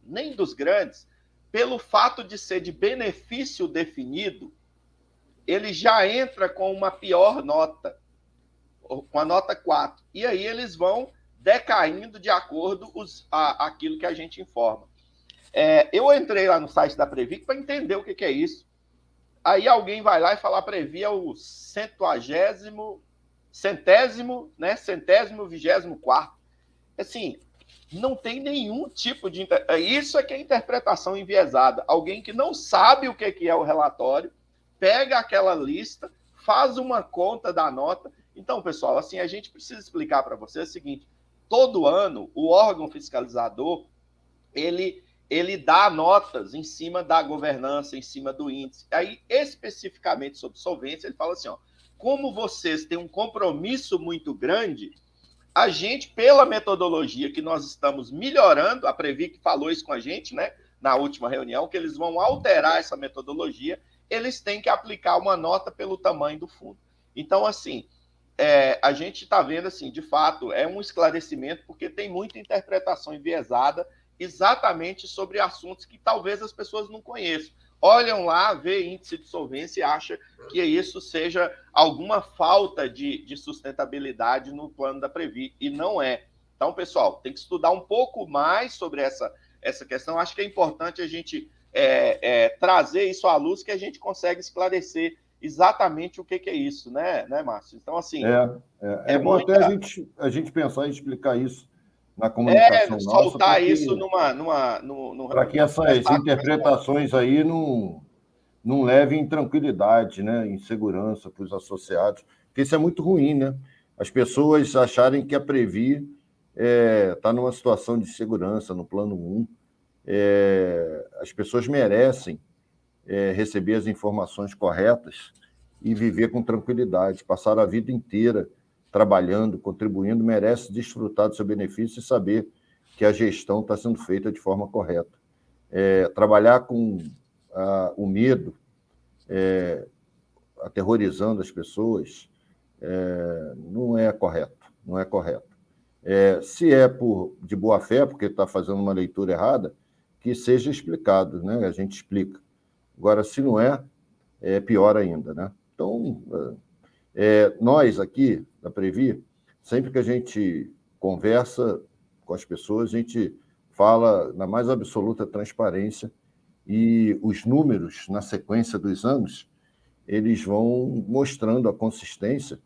nem dos grandes, pelo fato de ser de benefício definido, ele já entra com uma pior nota, com a nota 4. E aí eles vão decaindo de acordo aquilo que a gente informa. Eu entrei lá no site da Previc para entender o que é isso. Aí alguém vai lá e fala, a Previ é o centésimo, 24º. Assim, não tem nenhum tipo de... Isso é que é interpretação enviesada. Alguém que não sabe o que é o relatório, pega aquela lista, faz uma conta da nota. Então, pessoal, assim, a gente precisa explicar para vocês o seguinte, todo ano, o órgão fiscalizador, ele dá notas em cima da governança, em cima do índice. Aí, especificamente sobre solvência, ele fala assim, ó, como vocês têm um compromisso muito grande, a gente, pela metodologia que nós estamos melhorando, a Previc falou isso com a gente, né, na última reunião, que eles vão alterar essa metodologia, eles têm que aplicar uma nota pelo tamanho do fundo. Então, assim, a gente está vendo, assim, de fato, é um esclarecimento, porque tem muita interpretação enviesada exatamente sobre assuntos que talvez as pessoas não conheçam. Olham lá, vê índice de solvência e acham que isso seja alguma falta de sustentabilidade no plano da Previ, e não é. Então, pessoal, tem que estudar um pouco mais sobre essa questão. Acho que é importante a gente trazer isso à luz, que a gente consegue esclarecer exatamente o que é isso, né, Márcio? Então, assim... É bom até a gente pensar em explicar isso na comunicação nossa. Soltar porque, isso para que essas interpretações aí não levem tranquilidade, né, insegurança para os associados, porque isso é muito ruim, né? As pessoas acharem que a Previ está numa situação de segurança no plano 1. As pessoas merecem receber as informações corretas e viver com tranquilidade, passar a vida inteira trabalhando, contribuindo, merece desfrutar do seu benefício e saber que a gestão está sendo feita de forma correta. Trabalhar com o medo, aterrorizando as pessoas, não é correto, não é correto. Se é de boa fé, porque está fazendo uma leitura errada, que seja explicado, né? A gente explica. Agora, se não é pior ainda, né? Então, nós aqui, da Previ, sempre que a gente conversa com as pessoas, a gente fala na mais absoluta transparência e os números, na sequência dos anos, eles vão mostrando a consistência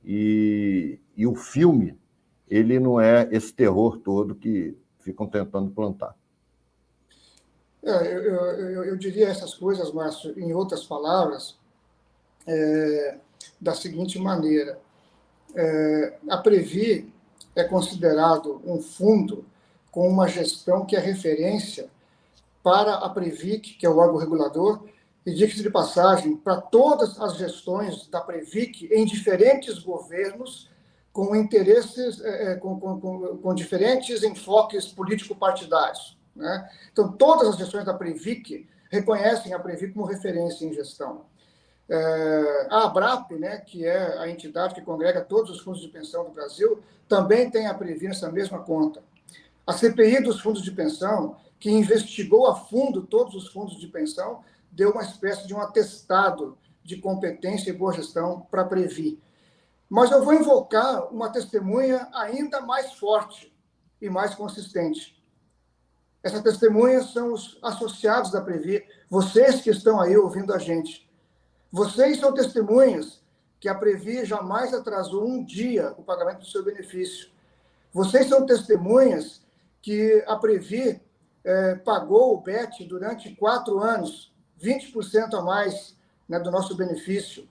e o filme, ele não é esse terror todo que ficam tentando plantar. Eu diria essas coisas, Márcio, em outras palavras, da seguinte maneira. A Previ é considerado um fundo com uma gestão que é referência para a Previc, que é o órgão regulador, e, diga-se de passagem, para todas as gestões da Previc em diferentes governos, com interesses, com diferentes enfoques político-partidários, né? Então, todas as gestões da Previc reconhecem a Previc como referência em gestão. A ABRAP, né, que é a entidade que congrega todos os fundos de pensão do Brasil, também tem a Previ nessa mesma conta. A CPI dos fundos de pensão, que investigou a fundo todos os fundos de pensão, deu uma espécie de um atestado de competência e boa gestão para a Previ. Mas eu vou invocar uma testemunha ainda mais forte e mais consistente. Essas testemunhas são os associados da Previ, vocês que estão aí ouvindo a gente. Vocês são testemunhas que a Previ jamais atrasou um dia o pagamento do seu benefício. Vocês são testemunhas que a Previ pagou o BET durante 4 anos, 20% a mais, né, do nosso benefício.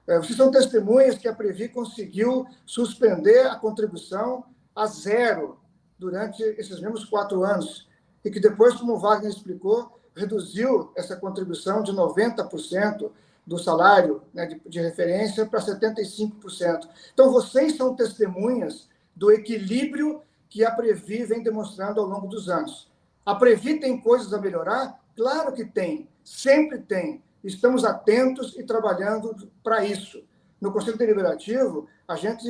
Vocês são testemunhas que a Previ conseguiu suspender a contribuição a 0 durante esses mesmos 4 anos, e que depois, como o Wagner explicou, reduziu essa contribuição de 90% do salário, né, de referência para 75%. Então, vocês são testemunhas do equilíbrio que a Previ vem demonstrando ao longo dos anos. A Previ tem coisas a melhorar? Claro que tem, sempre tem. Estamos atentos e trabalhando para isso. No Conselho Deliberativo, a gente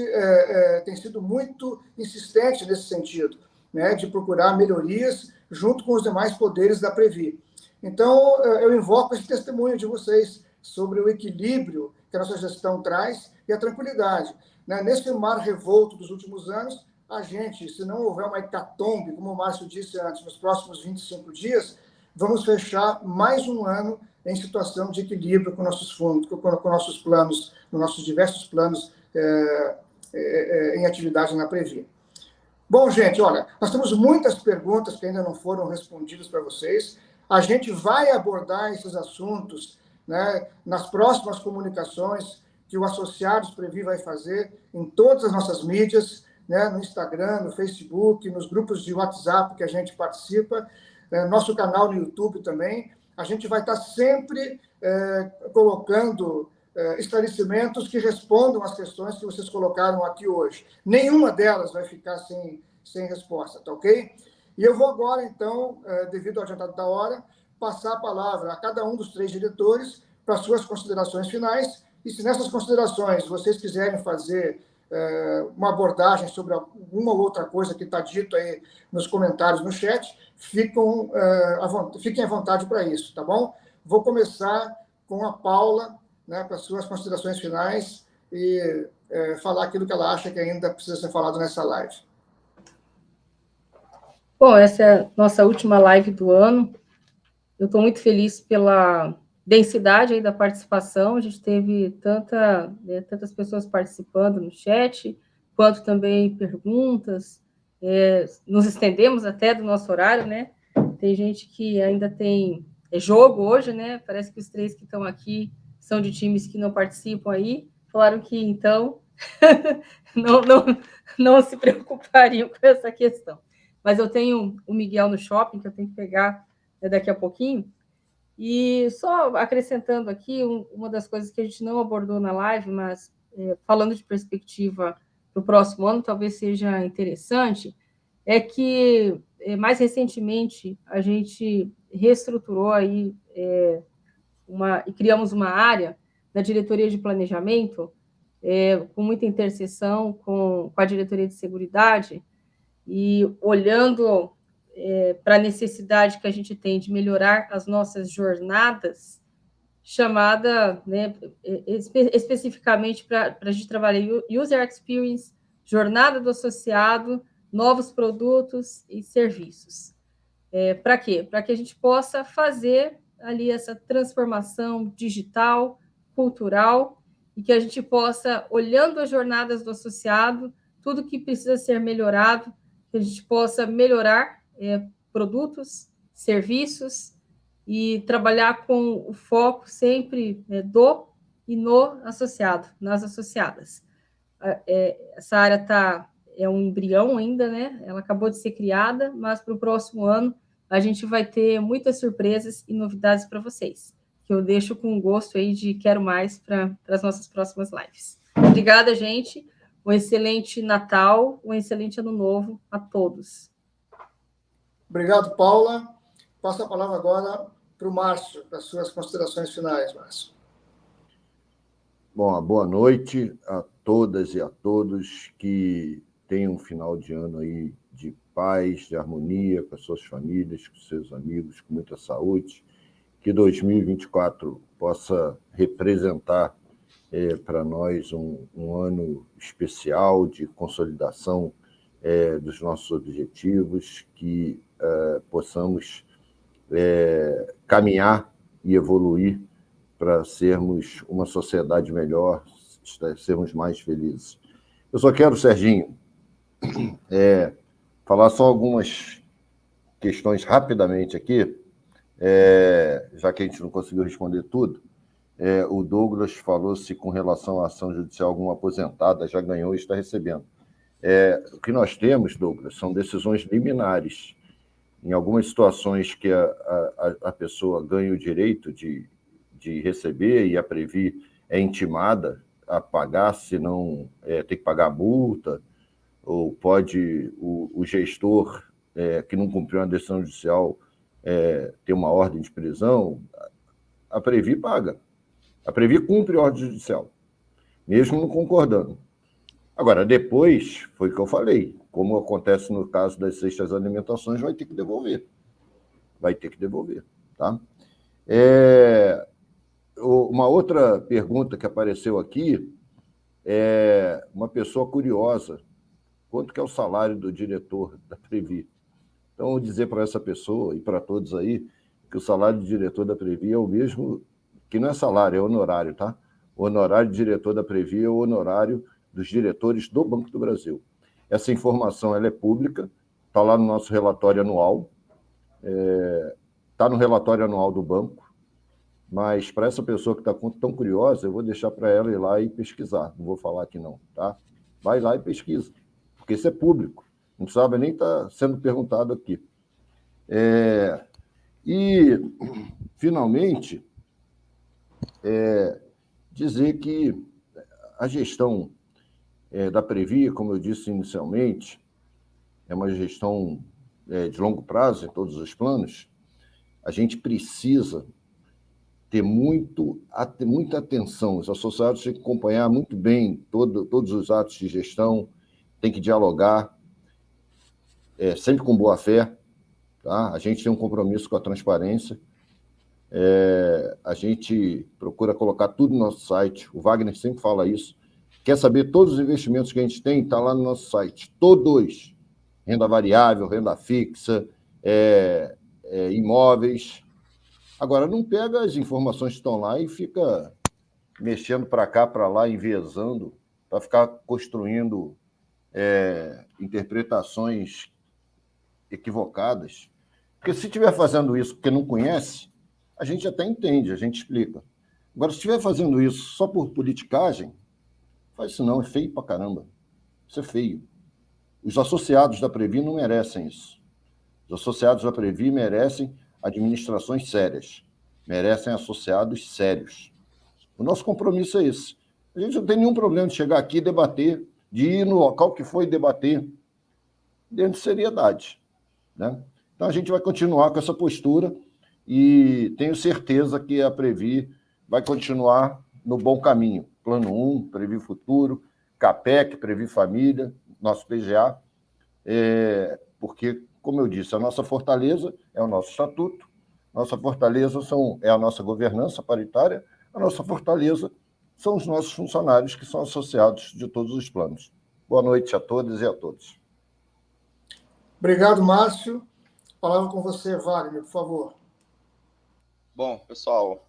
tem sido muito insistente nesse sentido, né, de procurar melhorias junto com os demais poderes da Previ. Então, eu invoco esse testemunho de vocês sobre o equilíbrio que a nossa gestão traz e a tranquilidade. Né? Nesse mar revolto dos últimos anos, a gente, se não houver uma hecatombe, como o Márcio disse antes, nos próximos 25 dias, vamos fechar mais um ano em situação de equilíbrio com nossos fundos, com nossos planos, nos nossos diversos planos em atividade na Previ. Bom, gente, olha, nós temos muitas perguntas que ainda não foram respondidas para vocês. A gente vai abordar esses assuntos, né, nas próximas comunicações que o Associados Previ vai fazer em todas as nossas mídias, né, no Instagram, no Facebook, nos grupos de WhatsApp que a gente participa, nosso canal no YouTube também. A gente vai estar sempre colocando esclarecimentos que respondam às questões que vocês colocaram aqui hoje. Nenhuma delas vai ficar sem resposta, tá ok? E eu vou agora, então, devido ao adiantado da hora, passar a palavra a cada um dos 3 diretores para suas considerações finais. E se nessas considerações vocês quiserem fazer uma abordagem sobre alguma outra coisa que está dito aí nos comentários no chat, fiquem à vontade para isso, tá bom? Vou começar com a Paula, né, para suas considerações finais e falar aquilo que ela acha que ainda precisa ser falado nessa live. Bom, essa é a nossa última live do ano. Eu estou muito feliz pela densidade aí da participação. A gente teve tantas pessoas participando no chat, quanto também perguntas. Nos estendemos até do nosso horário, né? Tem gente que ainda tem jogo hoje, né? Parece que os 3 que estão aqui são de times que não participam aí. Falaram que, então, não se preocupariam com essa questão. Mas eu tenho o Miguel no shopping, que eu tenho que pegar daqui a pouquinho. E só acrescentando aqui, uma das coisas que a gente não abordou na live, mas falando de perspectiva para o próximo ano, talvez seja interessante, é que, mais recentemente, a gente reestruturou aí e criamos uma área na diretoria de planejamento, com muita interseção com a diretoria de seguridade, e olhando para a necessidade que a gente tem de melhorar as nossas jornadas, chamada, né, especificamente para a gente trabalhar User Experience, jornada do associado, novos produtos e serviços. Para quê? Para que a gente possa fazer ali essa transformação digital, cultural, e que a gente possa, olhando as jornadas do associado, tudo que precisa ser melhorado, que a gente possa melhorar produtos, serviços, e trabalhar com o foco sempre do e no associado, nas associadas. Essa área é um embrião ainda, né? Ela acabou de ser criada, mas para o próximo ano a gente vai ter muitas surpresas e novidades para vocês, que eu deixo com gosto aí de quero mais para as nossas próximas lives. Obrigada, gente. Um excelente Natal, um excelente Ano Novo a todos. Obrigado, Paula. Passo a palavra agora para o Márcio, para as suas considerações finais, Márcio. Bom, boa noite a todas e a todos, que tenham um final de ano aí de paz, de harmonia com as suas famílias, com seus amigos, com muita saúde. Que 2024 possa representar para nós um ano especial de consolidação dos nossos objetivos, que possamos caminhar e evoluir para sermos uma sociedade melhor, sermos mais felizes. Eu só quero, Serginho, falar só algumas questões rapidamente aqui, já que a gente não conseguiu responder tudo. O Douglas falou se com relação à ação judicial alguma aposentada já ganhou e está recebendo. O que nós temos, Douglas, são decisões liminares. Em algumas situações que a pessoa ganha o direito de receber e a Previ é intimada a pagar, senão tem que pagar a multa, ou pode o gestor que não cumpriu uma decisão judicial ter uma ordem de prisão, a Previ paga. A Previ cumpre a ordem judicial, mesmo não concordando. Agora, depois, foi o que eu falei, como acontece no caso das cestas alimentações, vai ter que devolver. Vai ter que devolver, tá? Uma outra pergunta que apareceu aqui uma pessoa curiosa. Quanto que é o salário do diretor da Previ? Então, eu vou dizer para essa pessoa e para todos aí que o salário do diretor da Previ é o mesmo, que não é salário, é honorário, tá? O honorário do diretor da Previ é o honorário dos diretores do Banco do Brasil. Essa informação ela é pública, está lá no nosso relatório anual, está no relatório anual do banco, mas para essa pessoa que está tão curiosa, eu vou deixar para ela ir lá e pesquisar, não vou falar aqui não, tá? Vai lá e pesquisa, porque isso é público, não sabe nem estar sendo perguntado aqui. E, finalmente, dizer que a gestão da Previ, como eu disse inicialmente, é uma gestão de longo prazo em todos os planos. A gente precisa ter muita atenção. Os associados têm que acompanhar muito bem todos os atos de gestão, tem que dialogar, sempre com boa fé. Tá? A gente tem um compromisso com a transparência. A gente procura colocar tudo no nosso site. O Wagner sempre fala isso. Quer saber todos os investimentos que a gente tem? Está lá no nosso site. Todos. Renda variável, renda fixa, imóveis. Agora, não pega as informações que estão lá e fica mexendo para cá, para lá, enviesando, para ficar construindo interpretações equivocadas. Porque se estiver fazendo isso porque não conhece, a gente até entende, a gente explica. Agora, se estiver fazendo isso só por politicagem, faz isso não, é feio pra caramba. Isso é feio. Os associados da Previ não merecem isso. Os associados da Previ merecem administrações sérias, merecem associados sérios. O nosso compromisso é esse. A gente não tem nenhum problema de chegar aqui e debater, de ir no local que foi debater, dentro de seriedade. Né? Então, a gente vai continuar com essa postura e tenho certeza que a Previ vai continuar no bom caminho. Plano 1, Previ Futuro, CAPEC, Previ Família, nosso PGA, porque, como eu disse, a nossa fortaleza é o nosso estatuto, nossa fortaleza é a nossa governança paritária, a nossa fortaleza são os nossos funcionários que são associados de todos os planos. Boa noite a todas e a todos. Obrigado, Márcio. Palavra com você, Wagner, por favor. Bom, pessoal,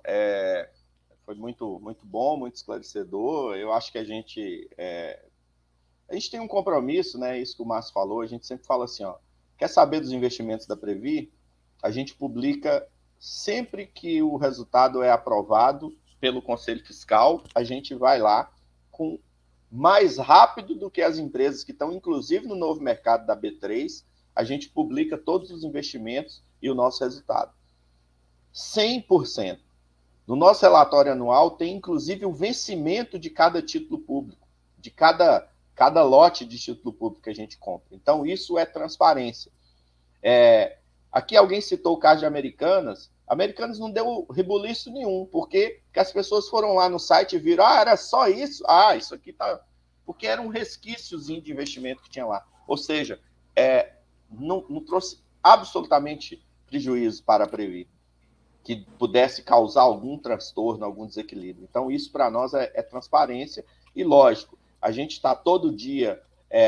foi muito, muito bom, muito esclarecedor. Eu acho que a gente tem um compromisso, né? Isso que o Márcio falou, a gente sempre fala assim, ó, quer saber dos investimentos da Previ? A gente publica sempre que o resultado é aprovado pelo Conselho Fiscal, a gente vai lá com mais rápido do que as empresas que estão, inclusive, no novo mercado da B3, a gente publica todos os investimentos e o nosso resultado. 100%. No nosso relatório anual tem, inclusive, o vencimento de cada título público, de cada lote de título público que a gente compra. Então, isso é transparência. Aqui alguém citou o caso de Americanas. Americanas não deu rebuliço nenhum, porque as pessoas foram lá no site e viram, era só isso? Isso aqui tá... Porque era um resquíciozinho de investimento que tinha lá. Ou seja, não trouxe absolutamente prejuízo para a Previ, que pudesse causar algum transtorno, algum desequilíbrio. Então, isso para nós é transparência e, lógico, a gente está todo dia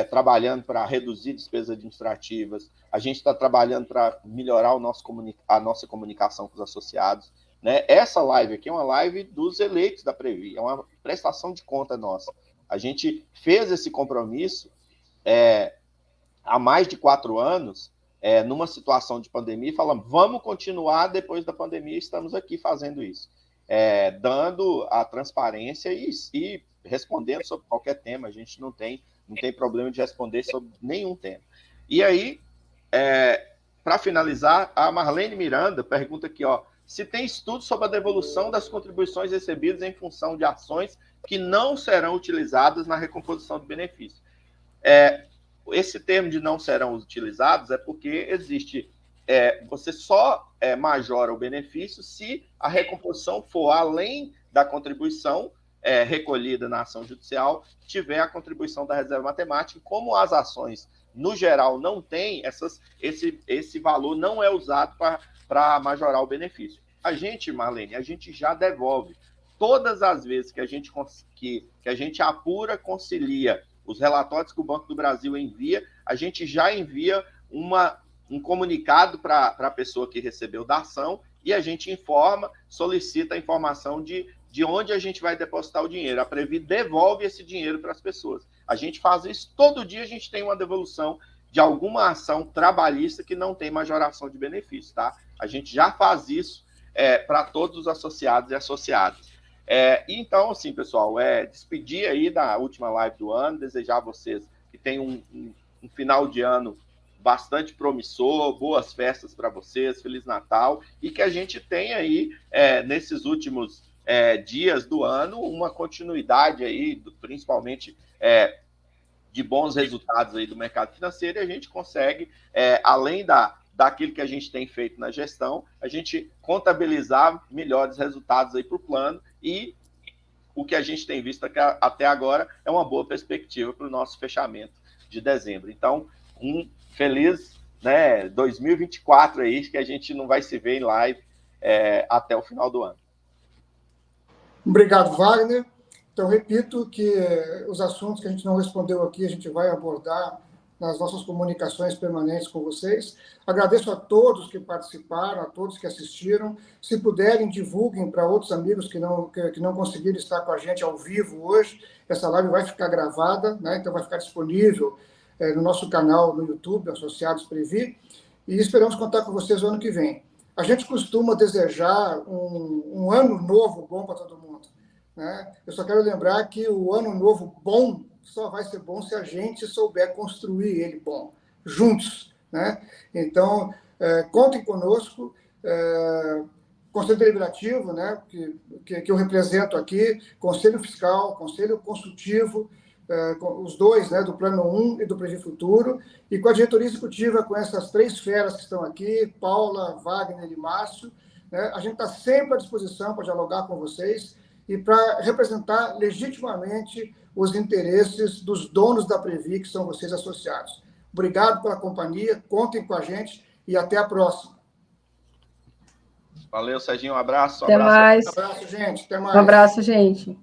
trabalhando para reduzir despesas administrativas, a gente está trabalhando para melhorar a nossa comunicação com os associados. Né? Essa live aqui é uma live dos eleitos da Previ, é uma prestação de conta nossa. A gente fez esse compromisso há mais de 4 anos, numa situação de pandemia, e falamos, vamos continuar depois da pandemia, estamos aqui fazendo isso, dando a transparência e respondendo sobre qualquer tema. A gente não tem problema de responder sobre nenhum tema. E aí, para finalizar, a Marlene Miranda pergunta aqui, se tem estudo sobre a devolução das contribuições recebidas em função de ações que não serão utilizadas na recomposição do benefício. Esse termo de não serão utilizados é porque existe, você só majora o benefício se a recomposição for além da contribuição recolhida na ação judicial, tiver a contribuição da reserva matemática. Como as ações, no geral, não têm, esse valor não é usado para majorar o benefício. A gente, Marlene, a gente já devolve. Todas as vezes que a gente apura, concilia os relatórios que o Banco do Brasil envia, a gente já envia um comunicado para a pessoa que recebeu da ação e a gente informa, solicita a informação de onde a gente vai depositar o dinheiro. A Previ devolve esse dinheiro para as pessoas. A gente faz isso todo dia, a gente tem uma devolução de alguma ação trabalhista que não tem majoração de benefício, tá? A gente já faz isso para todos os associados e associadas. Então, assim, pessoal, despedir aí da última live do ano, desejar a vocês que tenham um final de ano bastante promissor, boas festas para vocês, Feliz Natal, e que a gente tenha aí, nesses últimos dias do ano, uma continuidade aí, principalmente de bons resultados aí do mercado financeiro, e a gente consegue, além daquilo que a gente tem feito na gestão, a gente contabilizar melhores resultados aí para o plano, e o que a gente tem visto até agora é uma boa perspectiva para o nosso fechamento de dezembro. Então, um feliz 2024 aí, que a gente não vai se ver em live até o final do ano. Obrigado, Wagner. Então, repito que os assuntos que a gente não respondeu aqui, a gente vai abordar nas nossas comunicações permanentes com vocês. Agradeço a todos que participaram, a todos que assistiram. Se puderem, divulguem para outros amigos que não conseguiram estar com a gente ao vivo hoje. Essa live vai ficar gravada, né? Então vai ficar disponível no nosso canal no YouTube, Associados Previ, e esperamos contar com vocês no ano que vem. A gente costuma desejar um ano novo bom para todo mundo, né? Eu só quero lembrar que o ano novo bom só vai ser bom se a gente souber construir ele bom, juntos, né? Então, contem conosco, Conselho Deliberativo, né, que eu represento aqui, Conselho Fiscal, Conselho Consultivo, os dois, né, do Plano 1 e do Previ Futuro, e com a diretoria executiva, com essas 3 feras que estão aqui, Paula, Wagner e Márcio, né, a gente está sempre à disposição para dialogar com vocês e para representar legitimamente os interesses dos donos da Previ, que são vocês associados. Obrigado pela companhia, contem com a gente e até a próxima. Valeu, Serginho, um abraço. Até mais. Um abraço, gente. Até mais. Um abraço, gente.